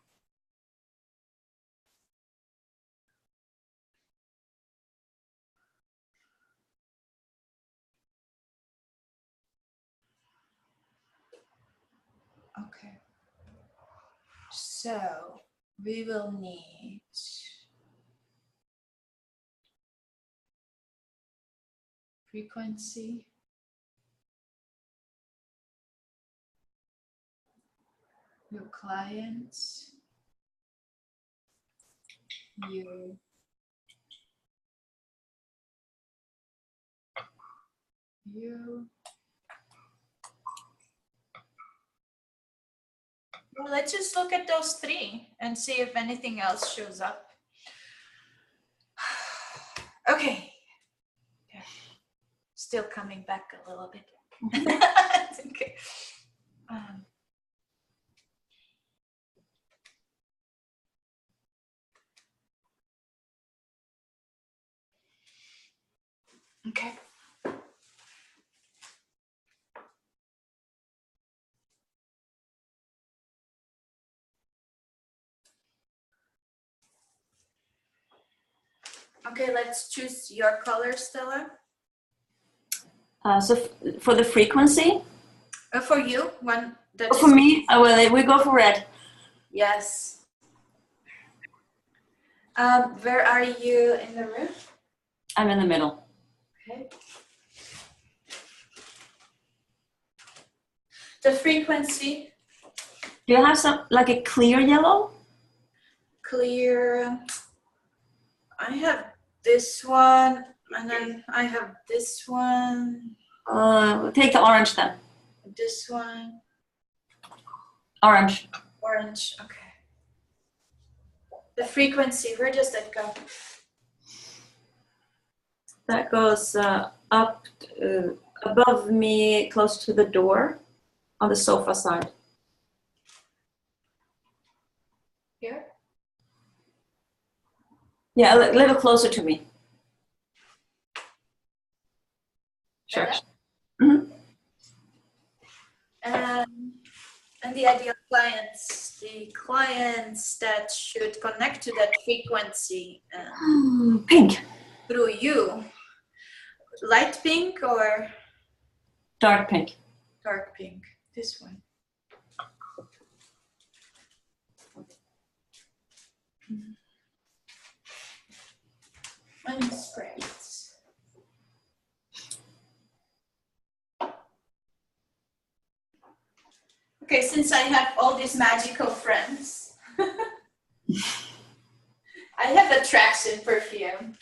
Okay. So we will need frequency. Your clients. You. Well, let's just look at those three and see if anything else shows up. Okay. Yeah. Still coming back a little bit. It's okay. Okay. Okay, let's choose your color, Stella. So for the frequency? For you, one that For me, well, we go for red. Yes. Where are you in the room? I'm in the middle. Okay. The frequency. Do you have some, like a clear yellow? Clear. I have this one, and then I have this one. Take the orange then. This one. Orange. Orange, okay. The frequency, where does that go? That goes up above me, close to the door, on the sofa side. Here? Yeah, a little closer to me. Sure. Mm-hmm. And the ideal clients, the clients that should connect to that frequency Pink. through you. Light pink or Dark pink. dark pink? This one. And spray it. Okay, since I have all these magical friends, I have attraction perfume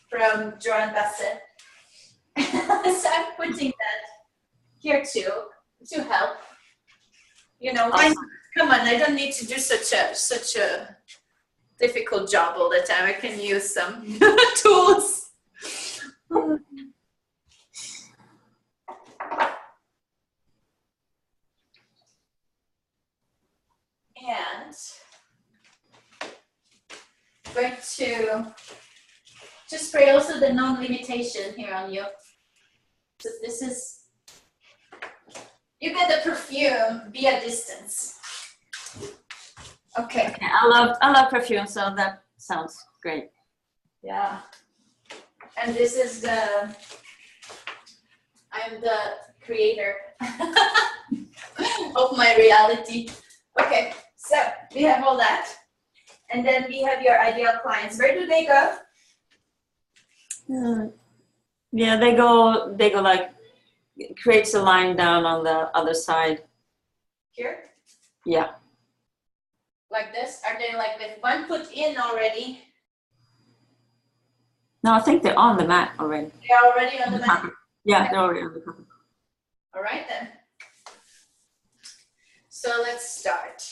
from Joan Bassett. So I'm putting that here too to help. You know, why not? Come on, I don't need to do such a difficult job all the time. I can use some tools. And I'm going to just spray also the non-limitation here on you. So this is, you get the perfume via distance. Okay. I love perfume, so that sounds great. Yeah. And this is the, I'm the creator of my reality. Okay, so we have all that. And then we have your ideal clients. Where do they go? Yeah, they go like, it creates a line down on the other side. Here? Yeah. Like this? Are they like with one foot in already? No, I think they're on the mat already. They're already on the mat? Yeah, they're already on the carpet. All right then. So let's start.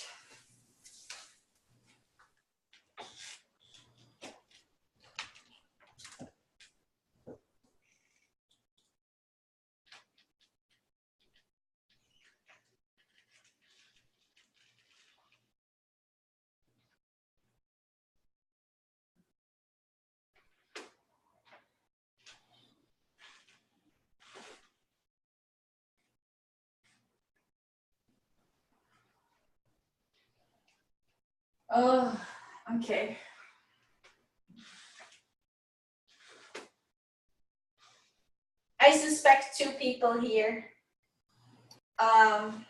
Oh, okay. I suspect two people here. And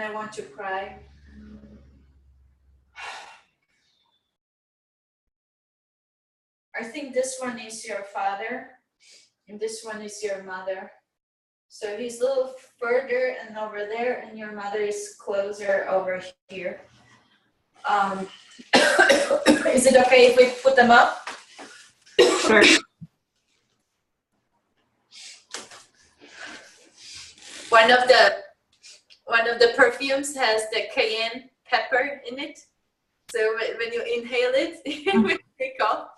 I want to cry. I think this one is your father, and this one is your mother. So he's a little further and over there, and your mother is closer over here. Is it okay if we put them up? Sure. One of the perfumes has the cayenne pepper in it. So when you inhale it, it will take off.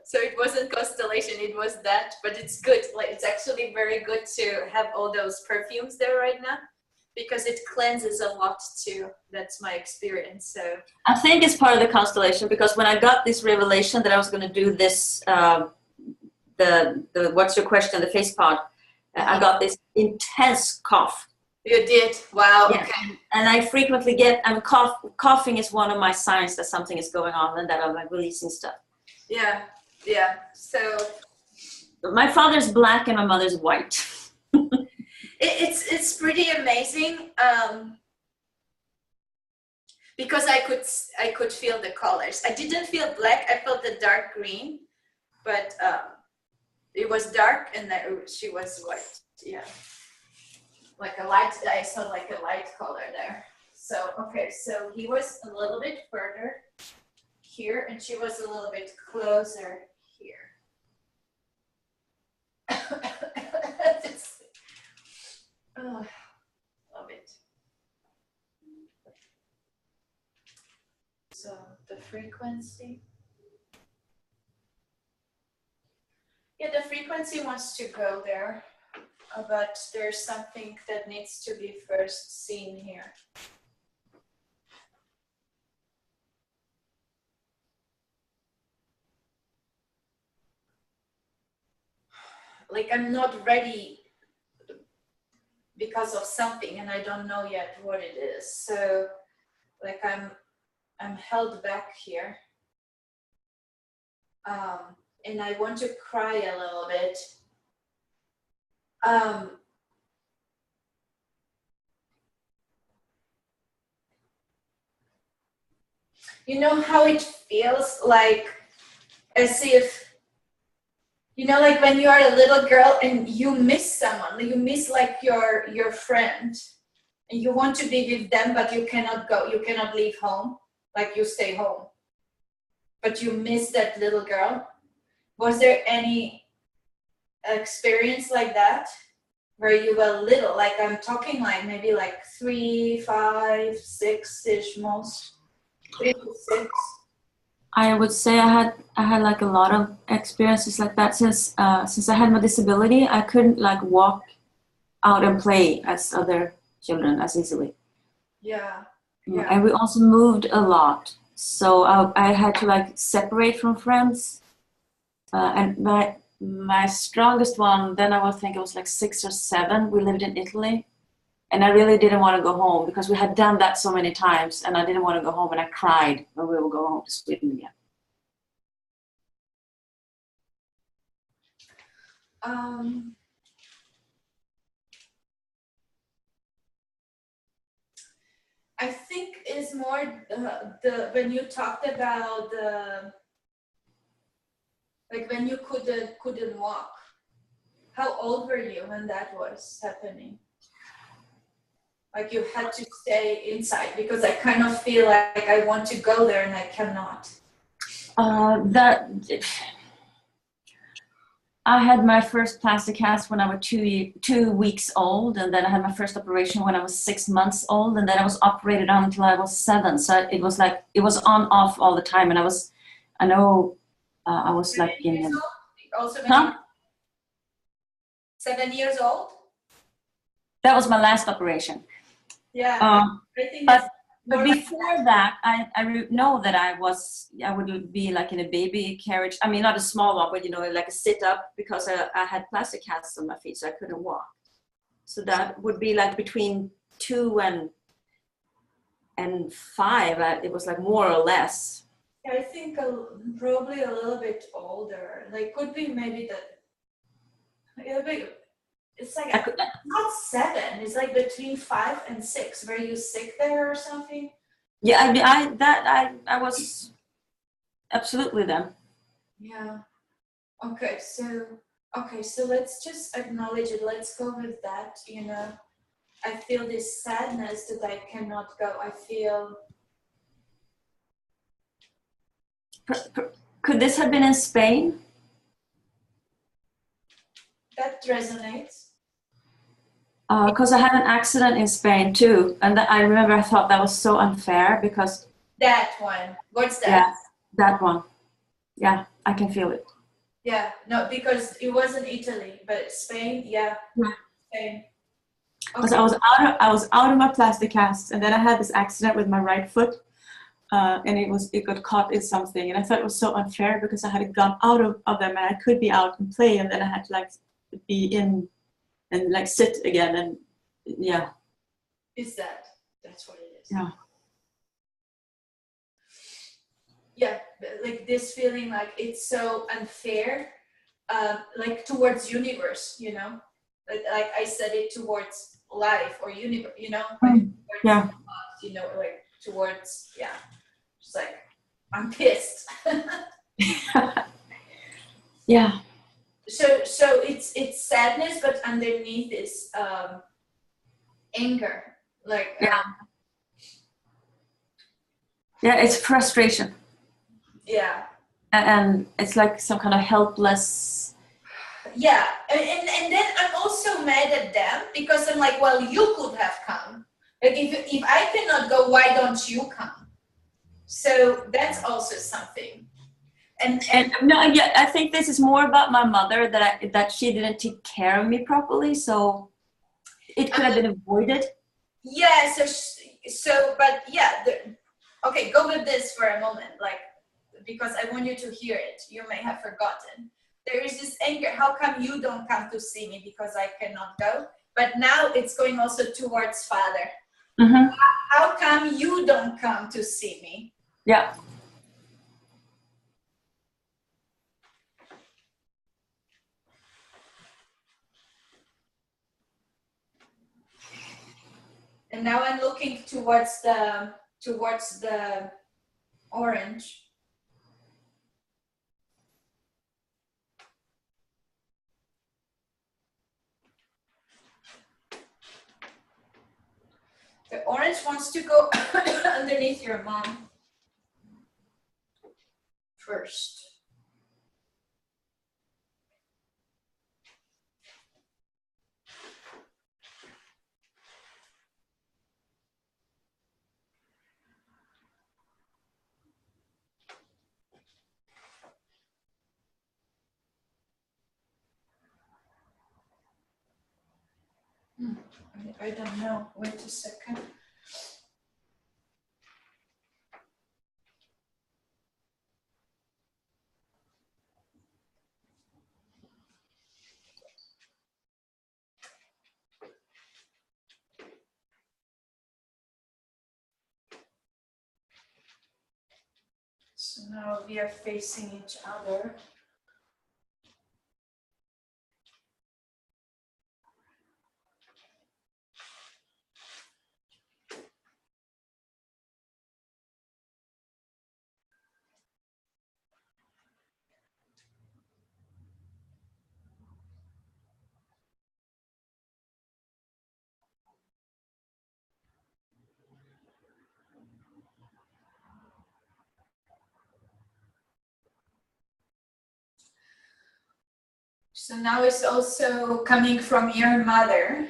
So it wasn't constellation, it was that, but it's good. Like, it's actually very good to have all those perfumes there right now because it cleanses a lot too. That's my experience. So I think it's part of the constellation because when I got this revelation that I was going to do this, the what's your question, the face pod, I got this intense cough. You did? Wow. Yeah. Okay. And I frequently get, coughing is one of my signs that something is going on and that I'm like releasing stuff. Yeah. Yeah. So my father's black and my mother's white. it's pretty amazing because I could feel the colors. I didn't feel black. I felt the dark green, but it was dark and she was white. Yeah, like a light. I saw like a light color there. So okay, so he was a little bit further here, and she was a little bit closer here. Oh, love it. So the frequency. Yeah, the frequency wants to go there, but there's something that needs to be first seen here. Like I'm not ready because of something and I don't know yet what it is. So like I'm held back here. And I want to cry a little bit. You know how it feels like as if, you know, like when you are a little girl and you miss someone, you miss like your friend and you want to be with them, but you cannot go, you cannot leave home, like you stay home, but you miss that little girl. Was there any experience like that where you were little? Like I'm talking like maybe like 3, 5, 6-ish most. 3 to 6. I would say I had like a lot of experiences like that since I had my disability. I couldn't like walk out and play as other children as easily. Yeah. And we also moved a lot, so I had to like separate from friends. And my strongest one, then I would think it was like 6 or 7. We lived in Italy. And I really didn't want to go home because we had done that so many times and I didn't want to go home and I cried when we would go home to Sweden again. I think is more the when you talked about the like when you couldn't walk. How old were you when that was happening? Like you had to stay inside because I kind of feel like I want to go there and I cannot. I had my first plastic cast when I was 2 weeks old, and then I had my first operation when I was 6 months old, and then I was operated on until I was 7. So it was like it was on off all the time, and I was like in. Also, Huh? 7 years old. That was my last operation. Yeah, I think. But before that, I know that I would be like in a baby carriage. I mean, not a small one, but you know, like a sit up because I had plastic casts on my feet, so I couldn't walk. So that would be like between 2 and 5. It was like more or less. I think probably a little bit older. Like could be maybe it's like not 7. It's like between 5 and 6. Were you sick there or something? Yeah, I mean, I was absolutely them. Yeah. Okay, so let's just acknowledge it. Let's go with that. You know, I feel this sadness that I cannot go. I feel. Could this have been in Spain? That resonates. Because I had an accident in Spain too, and I remember I thought that was so unfair because that one. What's that? Yeah, that one. Yeah, I can feel it. Yeah, no, because it wasn't Italy, but Spain. Yeah. Spain. Because Okay. I was out of my plastic cast, and then I had this accident with my right foot, and it got caught in something, and I thought it was so unfair because I had gone out of them and I could be out and play, and then I had to like be in and like sit again, and yeah. That's what it is. Yeah. Yeah, like this feeling like it's so unfair, like towards universe, you know, like I said it towards life or universe, you know, like Yeah. towards, you know, like towards, yeah, just like I'm pissed. Yeah. So it's sadness, but underneath is anger, like Yeah, it's frustration. yeah. And it's like some kind of helpless. Yeah, and then I'm also mad at them because I'm like, well, you could have come. Like if I cannot go, why don't you come? So that's also something. and no, yeah, I think this is more about my mother, that she didn't take care of me properly, so it could have been avoided. Yeah, but yeah, okay, go with this for a moment, like, because I want you to hear it. You may have forgotten. There is this anger. How come you don't come to see me because I cannot go? But now it's going also towards father. Mm-hmm. How come you don't come to see me? Yeah. And now I'm looking towards the orange. The orange wants to go underneath your mom first. I don't know. Wait a second. So now we are facing each other. So now it's also coming from your mother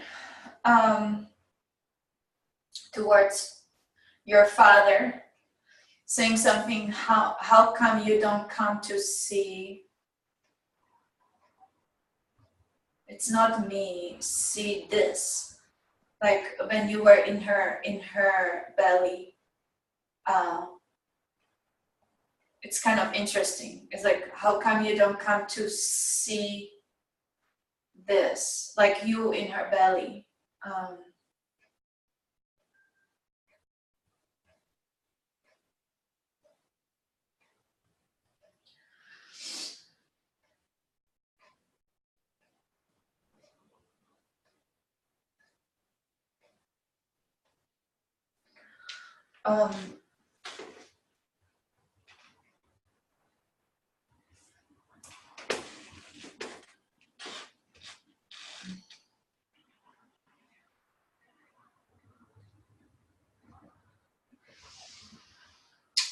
towards your father, saying something, how come you don't come to see? It's not me, see this. Like when you were in her belly, it's kind of interesting. It's like, how come you don't come to see this? Like you in her belly.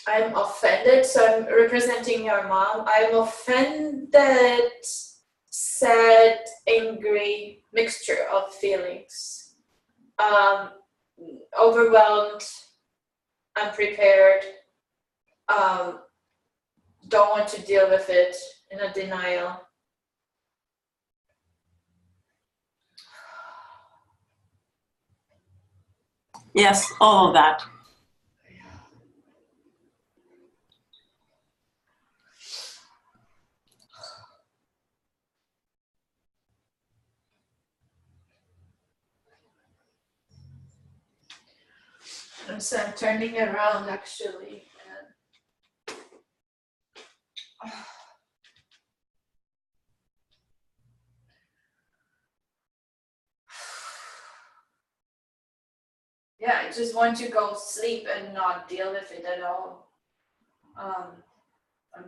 I'm offended, so I'm representing your mom. I'm offended, sad, angry, mixture of feelings. Overwhelmed, unprepared, don't want to deal with it, in a denial. Yes, all of that. And so I'm turning around actually. Yeah, I just want to go sleep and not deal with it at all. I'm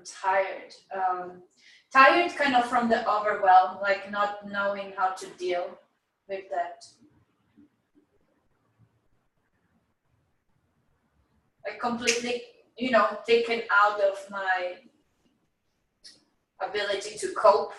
tired. Tired kind of from the overwhelm, like not knowing how to deal with that. Like completely, taken out of my ability to cope.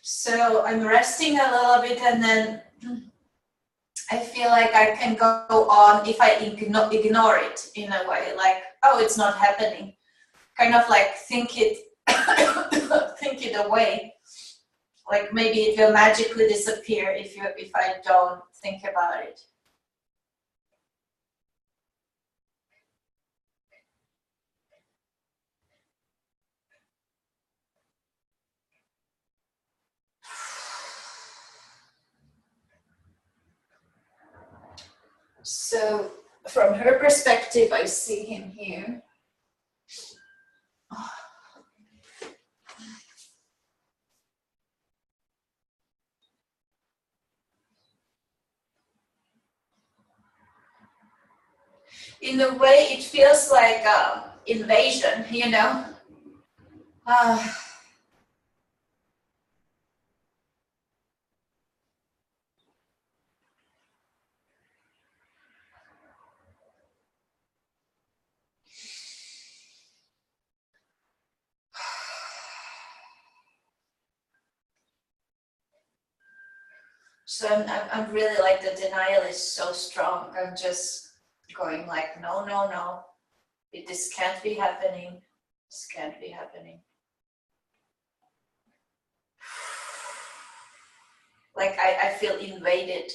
So I'm resting a little bit, and then I feel like I can go on if I ignore it in a way, like, oh, it's not happening. Kind of like think it think it away. Like maybe it will magically disappear if I don't think about it. So from her perspective, I see him here. In a way, it feels like invasion, you know. So I'm really like, the denial is so strong. I'm just going like, no, no, no. This can't be happening. This can't be happening. Like I feel invaded.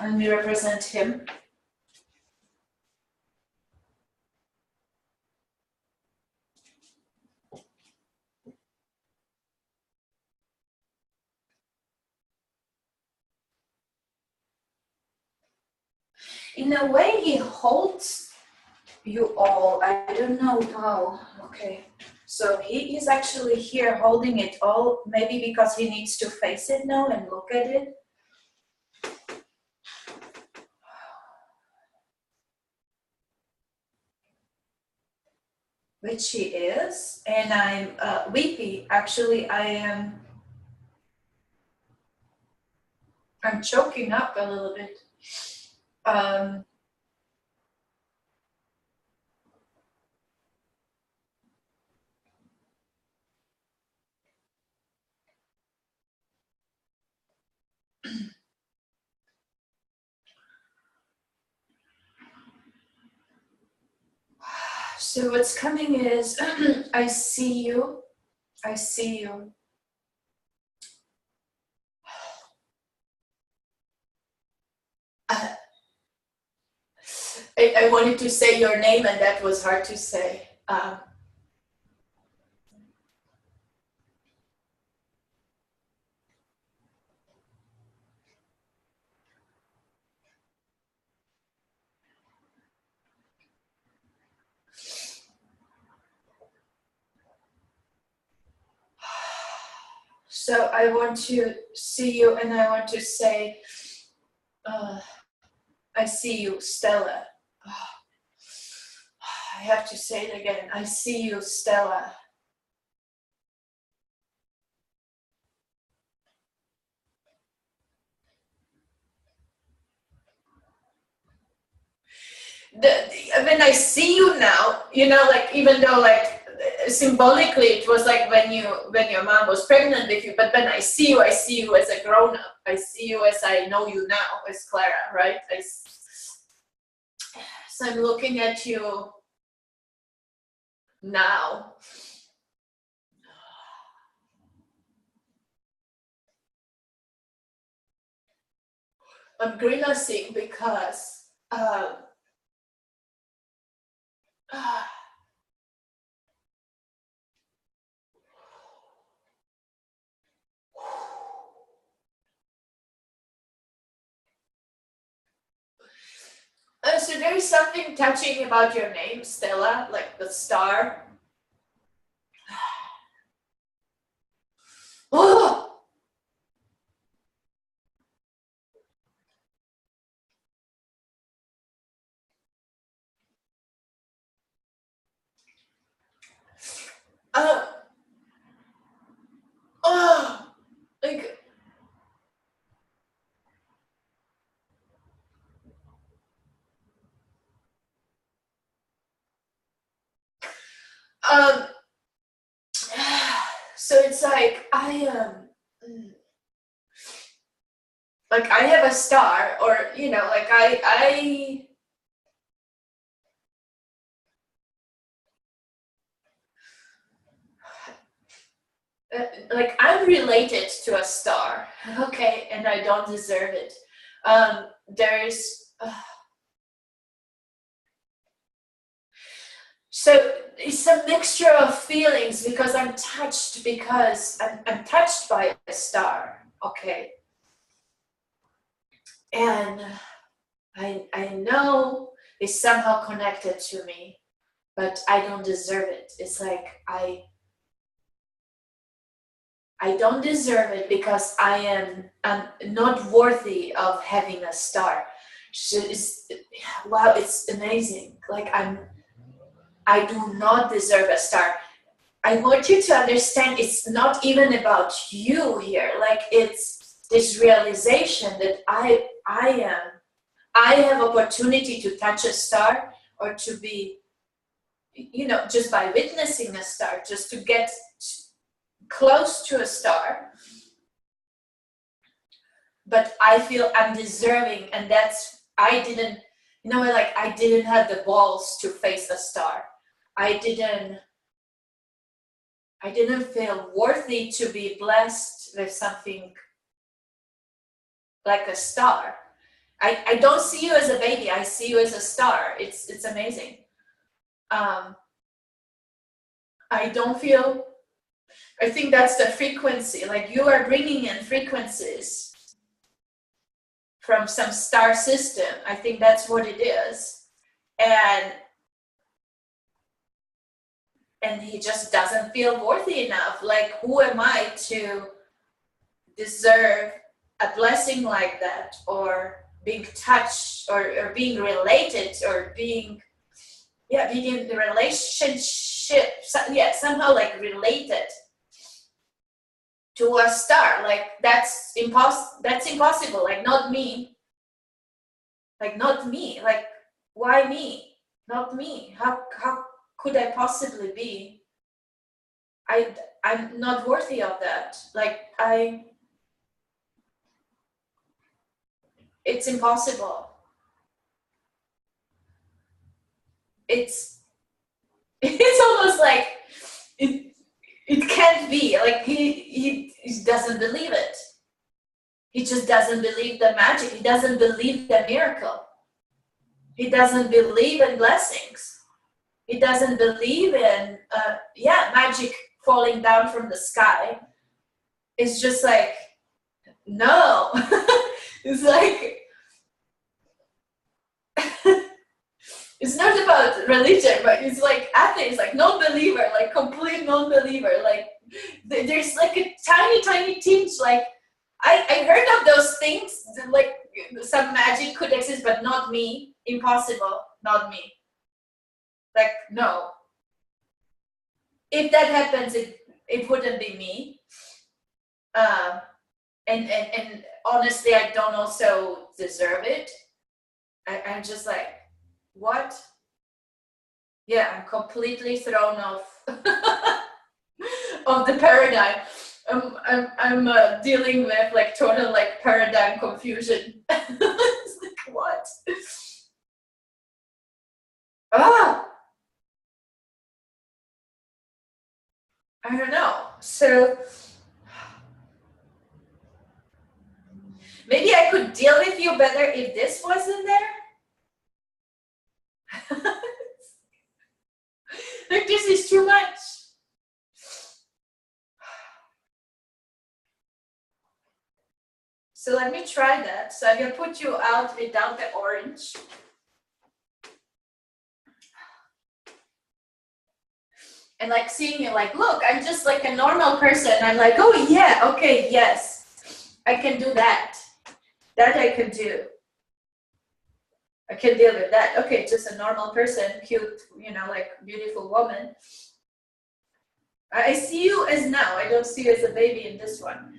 Let me represent him. In a way, he holds you all. I don't know how. Okay. So he is actually here holding it all, maybe because he needs to face it now and look at it. Which he is. And I'm weepy. Actually, I'm choking up a little bit. So what's coming is, I see you. I see you. I wanted to say your name, and that was hard to say. So I want to see you, and I want to say, I see you, Stella. I have to say it again. I see you, Stella. When I see you now, you know, like, even though like symbolically it was like when your mom was pregnant with you, but when I see you as a grown-up. I see you as I know you now, as Klara, right? So I'm looking at you now. I'm grimacing because so there is something touching about your name, Stella, like the star. Oh! Oh! Like, So it's like like I have a star, or you know, like I like I'm related to a star, okay, and I don't deserve it. There's so it's a mixture of feelings, because I'm touched, because I'm touched by a star, okay, and I know it's somehow connected to me, but I don't deserve it. It's like I don't deserve it, because I'm not worthy of having a star. So wow, it's amazing. Like I do not deserve a star. I want you to understand, it's not even about you here. Like it's this realization that I have opportunity to touch a star, or to be, you know, just by witnessing a star, just to get close to a star. But I feel I'm deserving, and that's, I didn't, you know, like I didn't have the balls to face a star. I didn't feel worthy to be blessed with something like a star. I don't see you as a baby. I see you as a star. It's amazing. I don't feel, I think that's the frequency. Like you are bringing in frequencies from some star system. I think that's what it is. And he just doesn't feel worthy enough. Like, who am I to deserve a blessing like that, or being touched, or being related, or being in the relationship, somehow like related to a star. Like that's impossible. Like not me. Like not me. Like why me? Not me. How could I possibly be? I'm not worthy of that. Like it's impossible. It's almost like it can't be. Like he doesn't believe it. He just doesn't believe the magic. He doesn't believe the miracle. He doesn't believe in blessings. He doesn't believe in magic falling down from the sky. It's just like, no. It's like it's not about religion, but it's like atheists, like non-believer, like complete non-believer. Like there's like a tiny tinge. Like I heard of those things, like some magic could exist, but not me. Impossible, not me. Like no. If that happens, it wouldn't be me. And honestly, I don't also deserve it. I'm just like, what? Yeah, I'm completely thrown off of the paradigm. I'm dealing with like total like paradigm confusion. It's like, what? I don't know. So maybe I could deal with you better if this wasn't there. Like this is too much. So let me try that. So I'm gonna put you out without the orange. And like seeing you like, look, I'm just like a normal person. I'm like, oh yeah, okay, yes. I can do that. That I can do. I can deal with that. Okay, just a normal person, cute, you know, like beautiful woman. I see you as now. I don't see you as a baby in this one.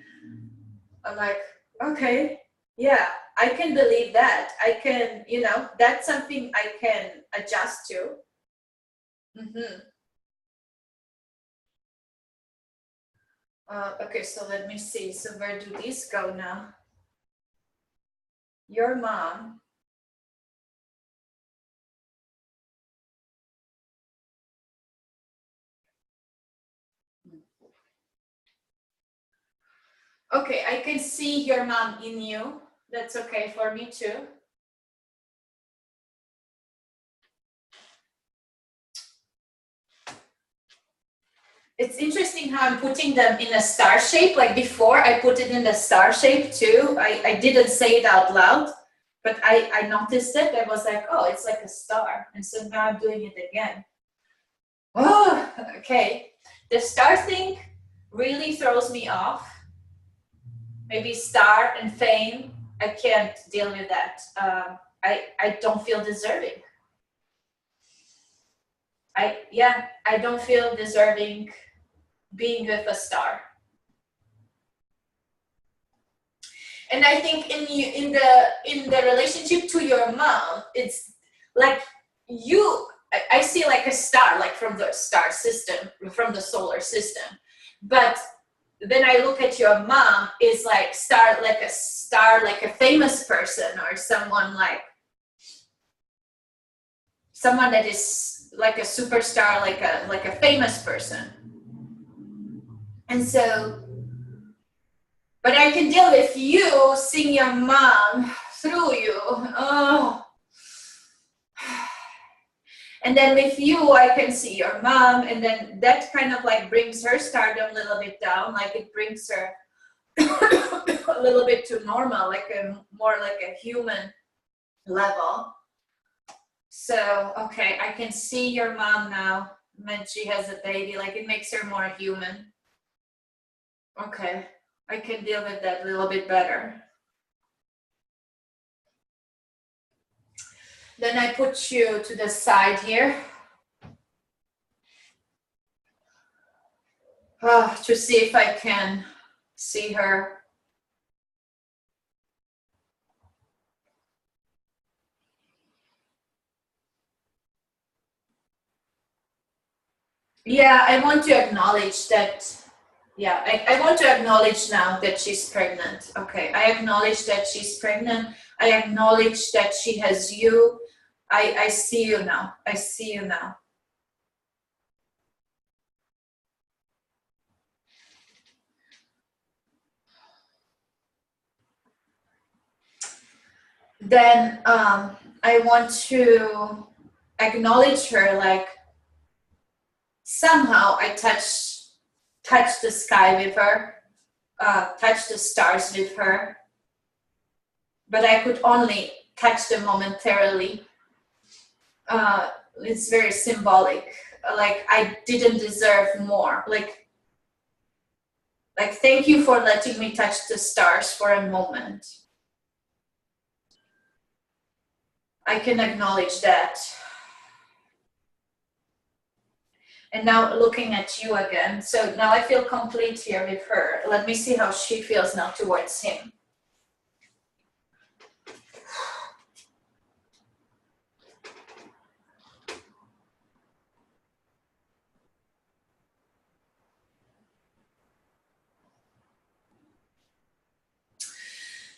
I'm like, okay, yeah, I can believe that. I can, you know, that's something I can adjust to. Okay, so let me see. So where do these go now? Your mom. Okay, I can see your mom in you. That's okay for me too. It's interesting how I'm putting them in a star shape. Like before, I put it in the star shape too. I didn't say it out loud, but I noticed it. I was like, oh, it's like a star. And so now I'm doing it again. Oh, okay. The star thing really throws me off. Maybe star and fame, I can't deal with that. I don't feel deserving. I don't feel deserving being with a star. And I think in the relationship to your mom, it's like I see like a star, like from the star system, from the solar system. But then I look at your mom, is like star, like a famous person, or someone that is like a superstar, like a famous person. And so, but I can deal with you seeing your mom through you. Oh. And then with you, I can see your mom, and then that kind of like brings her stardom a little bit down, like it brings her a little bit to normal, like more like a human level. So, okay, I can see your mom now when she has a baby, like it makes her more human. Okay, I can deal with that a little bit better. Then I put you to the side here. To see if I can see her. Yeah, I want to acknowledge that. Yeah, I want to acknowledge now that she's pregnant. Okay, I acknowledge that she's pregnant. I acknowledge that she has you. I see you now. I see you now. Then I want to acknowledge her, like somehow I touch the sky with her, touch the stars with her, but I could only touch them momentarily. It's very symbolic. Like I didn't deserve more. Like thank you for letting me touch the stars for a moment. I can acknowledge that. And now looking at you again. So now I feel complete here with her. Let me see how she feels now towards him.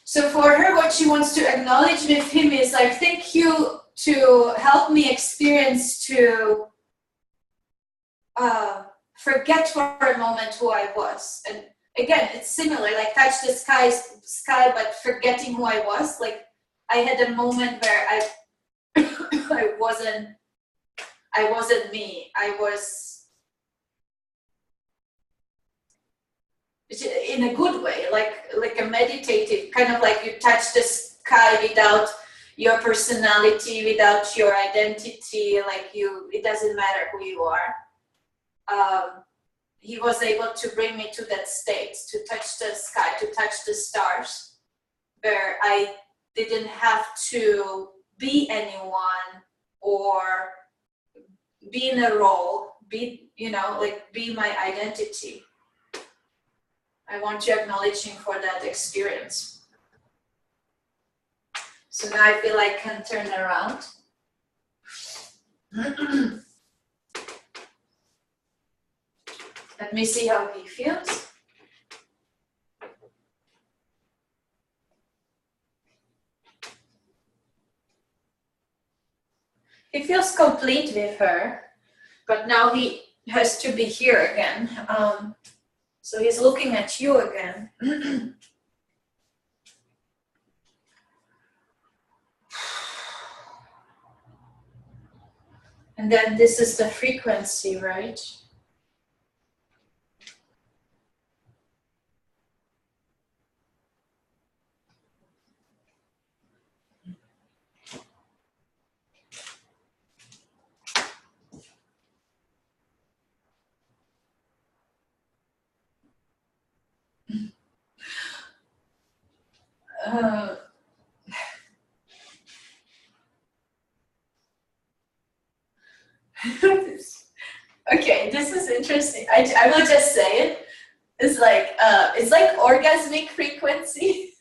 So for her, what she wants to acknowledge with him is like, thank you to help me experience to forget for a moment who I was. And again, it's similar, like touch the sky, but forgetting who I was. Like I had a moment where I wasn't me. I was in a good way, like a meditative, kind of like you touch the sky without your personality, without your identity, like it doesn't matter who you are. He was able to bring me to that state, to touch the sky, to touch the stars, where I didn't have to be anyone or be in a role, be my identity. I want to acknowledge him for that experience. So now I feel I can turn around. Let me see how he feels. complete with her, but now he has to be here again. So he's looking at you again. And then this is the frequency, right? Okay, this is interesting. I will just say it. It's like orgasmic frequency.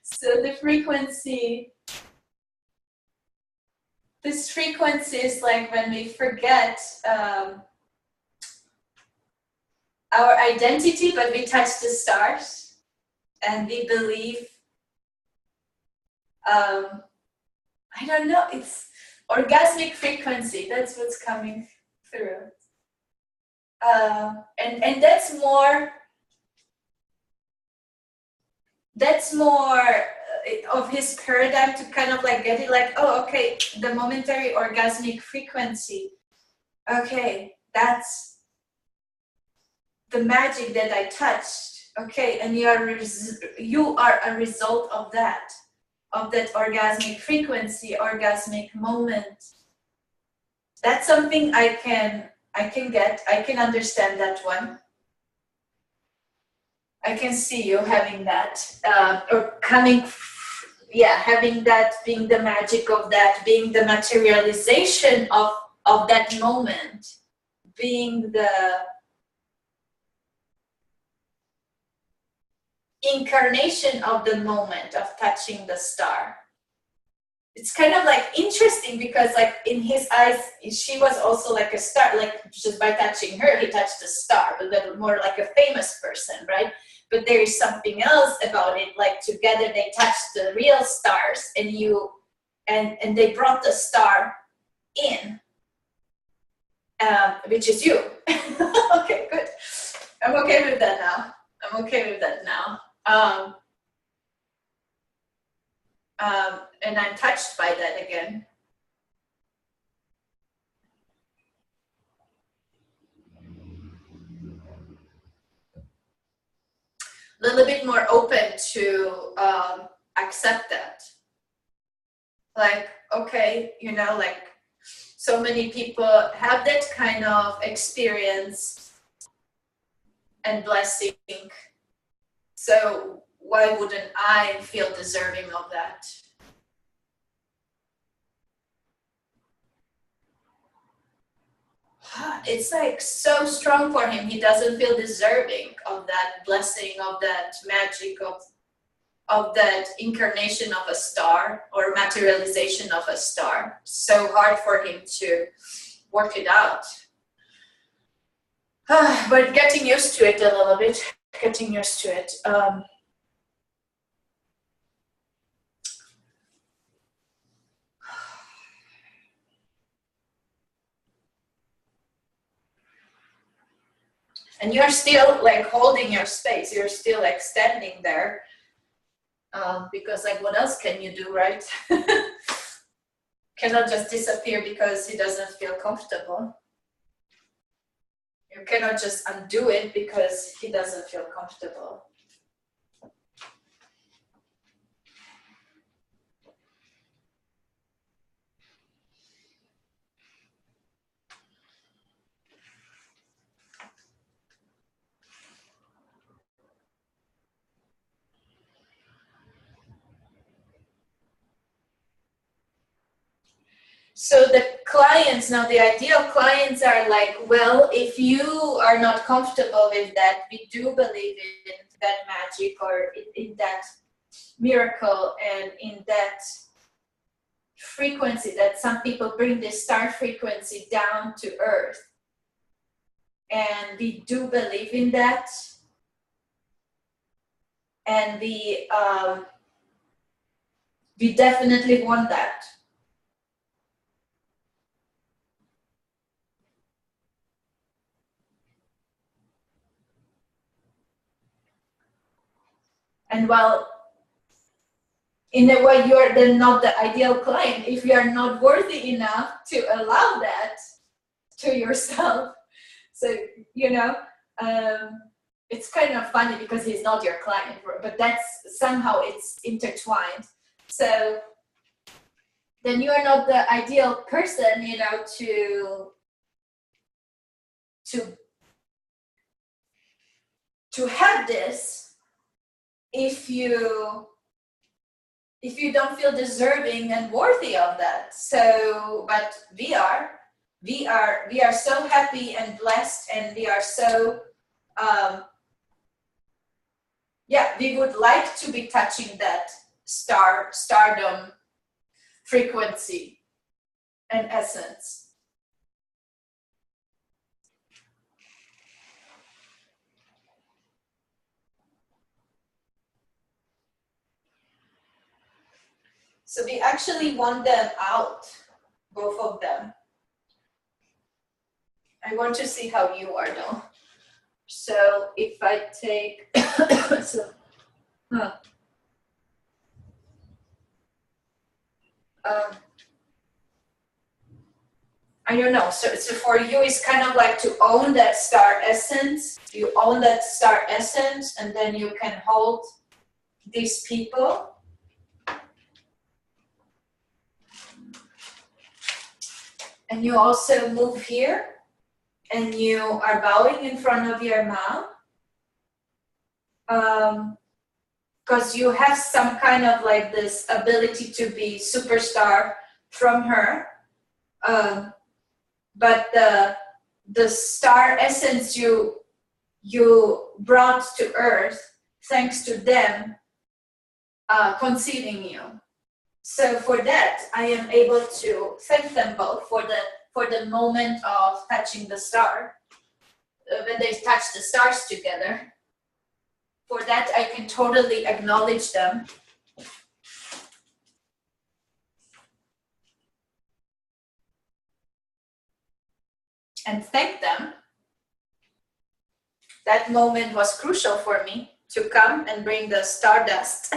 So the frequency, this frequency is like when we forget our identity, but we touch the stars and we believe, I don't know, it's orgasmic frequency. That's what's coming through. And that's more of his paradigm, to kind of like get it like, oh, okay, the momentary orgasmic frequency. Okay, that's the magic that I touched. Okay, and you are a result of that orgasmic frequency, orgasmic moment. That's something I can get. I can understand that one. I can see you having that, or coming, having that, being the magic of that, being the materialization of that moment, being the incarnation of the moment of touching the star. It's kind of like interesting because like in his eyes, she was also like a star, like just by touching her, he touched the star, but then more like a famous person, right? But there is something else about it, like together they touched the real stars and they brought the star in, which is you. Okay, good. I'm okay with that now. And I'm touched by that again. A little bit more open to accept that. Like, okay, like so many people have that kind of experience and blessing. So why wouldn't I feel deserving of that? It's like so strong for him. He doesn't feel deserving of that blessing, of that magic, of that incarnation of a star or materialization of a star. So hard for him to work it out. But getting used to it a little bit, getting used to it. And you're still like holding your space. You're still like standing there. Because like what else can you do, right? Cannot just disappear because he doesn't feel comfortable. You cannot just undo it because he doesn't feel comfortable. So the clients, now the ideal clients are like, well, if you are not comfortable with that, we do believe in that magic or in that miracle and in that frequency that some people bring this star frequency down to earth. And we do believe in that. And we definitely want that. And while in a way you're then not the ideal client if you are not worthy enough to allow that to yourself. So, you know, it's kind of funny because he's not your client, but that's somehow it's intertwined. So then you are not the ideal person, you know, to have this if you don't feel deserving and worthy of that. So, but we are so happy and blessed, and we are so we would like to be touching that stardom frequency and essence. So we actually want them out, both of them. I want to see how you are though. So if I take, I don't know. So for you, it's kind of like to own that star essence. You own that star essence, and then you can hold these people. And you also move here, and you are bowing in front of your mom. Because you have some kind of like this ability to be superstar from her. But the star essence you brought to earth, thanks to them conceiving you. So for that, I am able to thank them both for the moment of touching the star, when they touch the stars together. For that, I can totally acknowledge them. And thank them. That moment was crucial for me to come and bring the stardust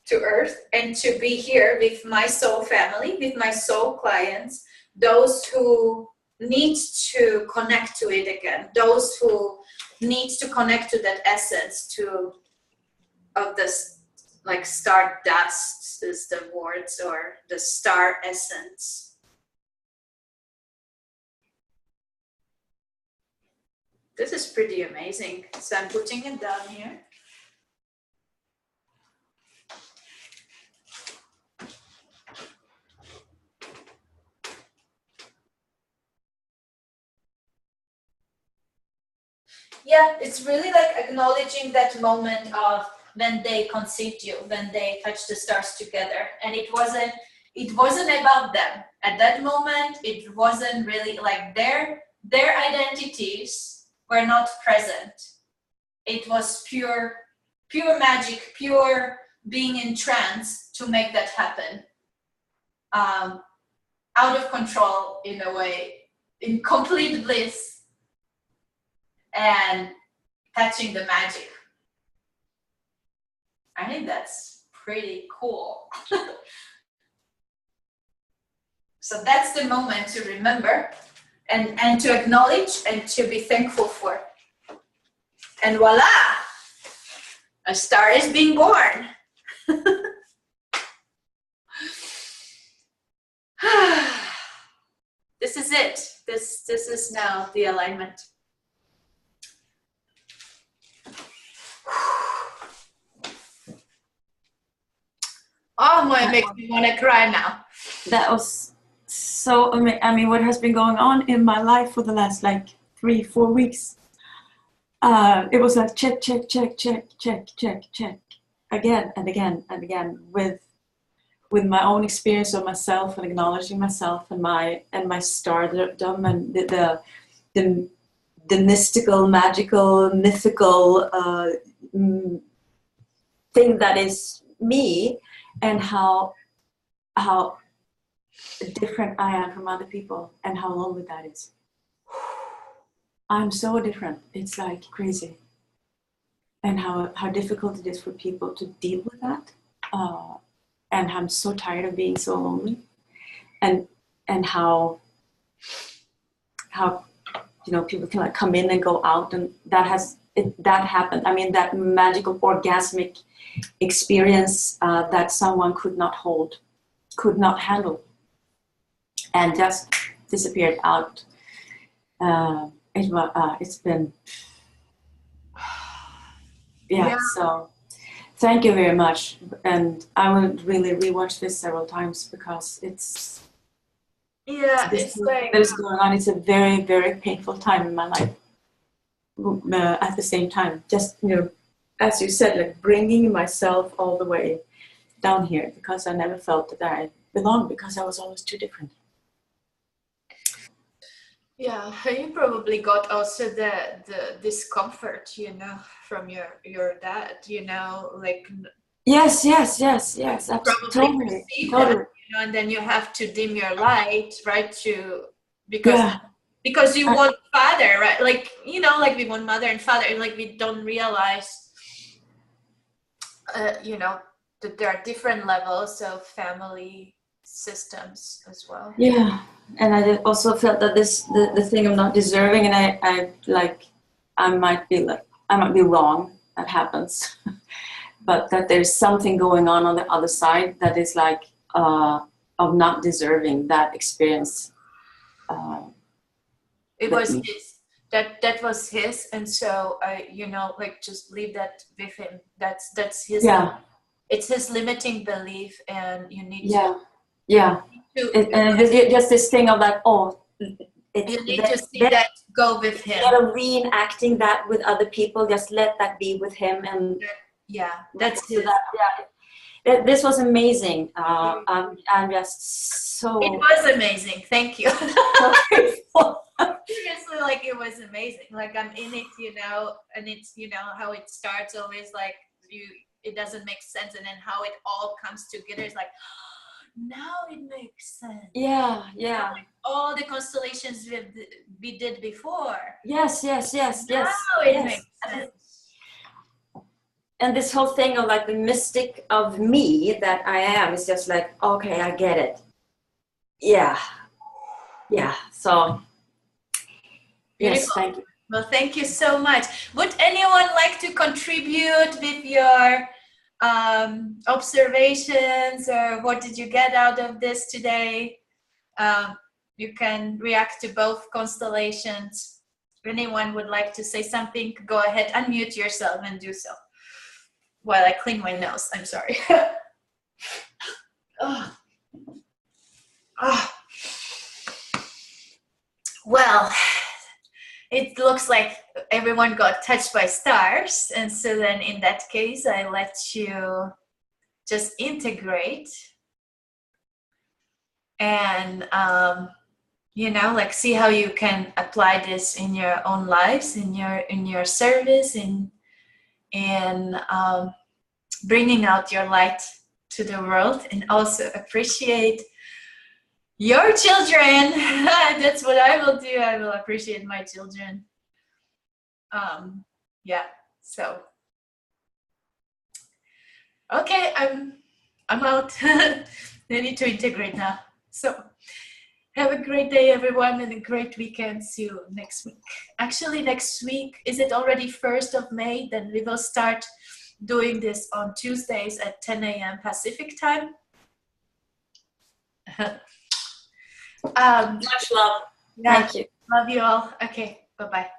to earth and to be here with my soul family, with my soul clients, those who need to connect to it again, those who need to connect to that essence of this, like stardust is the words, or the star essence. This is pretty amazing. So I'm putting it down here. Yeah, it's really like acknowledging that moment of when they conceived you, when they touched the stars together. And it wasn't about them. At that moment, it wasn't really like their identities were not present. It was pure magic, pure being in trance to make that happen. Out of control in a way, in complete bliss. And touching the magic. I think that's pretty cool. So that's the moment to remember and to acknowledge and to be thankful for. And voila, a star is being born. This is it. This is now the alignment. Oh my, it makes me want to cry now. That was so amazing. I mean, what has been going on in my life for the last like 3-4 weeks? It was like check, again and again and again, with my own experience of myself and acknowledging myself and my stardom and the mystical, magical, mythical thing that is me. And how different I am from other people, and how lonely that is. I'm so different. It's like crazy. and how difficult it is for people to deal with that. And I'm so tired of being so lonely, and how people can like come in and go out, and that happened. I mean, that magical orgasmic experience that someone could not hold, could not handle, and just disappeared out. It's been yeah. So thank you very much, and I will really rewatch this several times because it's like that is going on. It's a very, very painful time in my life. At the same time, just as you said, like bringing myself all the way down here because I never felt that I belonged because I was always too different. Yeah, you probably got also the discomfort, from your dad, like Yes, absolutely, totally. And then you have to dim your light, right? Because you want father, right? Like like we want mother and father, and like we don't realize, that there are different levels of family systems as well. Yeah, and I also felt that the thing of not deserving, and I might be wrong. That happens, but that there's something going on the other side that is like of not deserving that experience. It was his. That was his, and so like just leave that with him. That's his. Yeah. It's his limiting belief, and you need just this thing of like, you need to see that go with him. Instead of reenacting that with other people, just let that be with him, and that's his. This was amazing. I'm just so. It was amazing. Thank you. So grateful. Seriously, like it was amazing. Like I'm in it, and it's how it starts always like it doesn't make sense, and then how it all comes together is like, now it makes sense. Yeah. Like all the constellations we did before. Yes. Now it makes sense. And this whole thing of like the mystic of me that I am is just like, okay, I get it. Yeah. So yes, thank you. Well, thank you so much. Would anyone like to contribute with your observations, or what did you get out of this today? You can react to both constellations. If anyone would like to say something, go ahead, unmute yourself and do so. While I clean my nose, I'm sorry. Well, it looks like everyone got touched by stars, and so then in that case, I let you just integrate and like see how you can apply this in your own lives, in your service, in bringing out your light to the world, and also appreciate your children. That's what I will do. I will appreciate my children. So okay, I'm out. I need to integrate now. So have a great day, everyone, and a great weekend. See you next week. Actually, next week, is it already 1st of May? Then we will start doing this on Tuesdays at 10 a.m. Pacific time. Much love. Yeah, thank you. Love you all. Okay, bye-bye.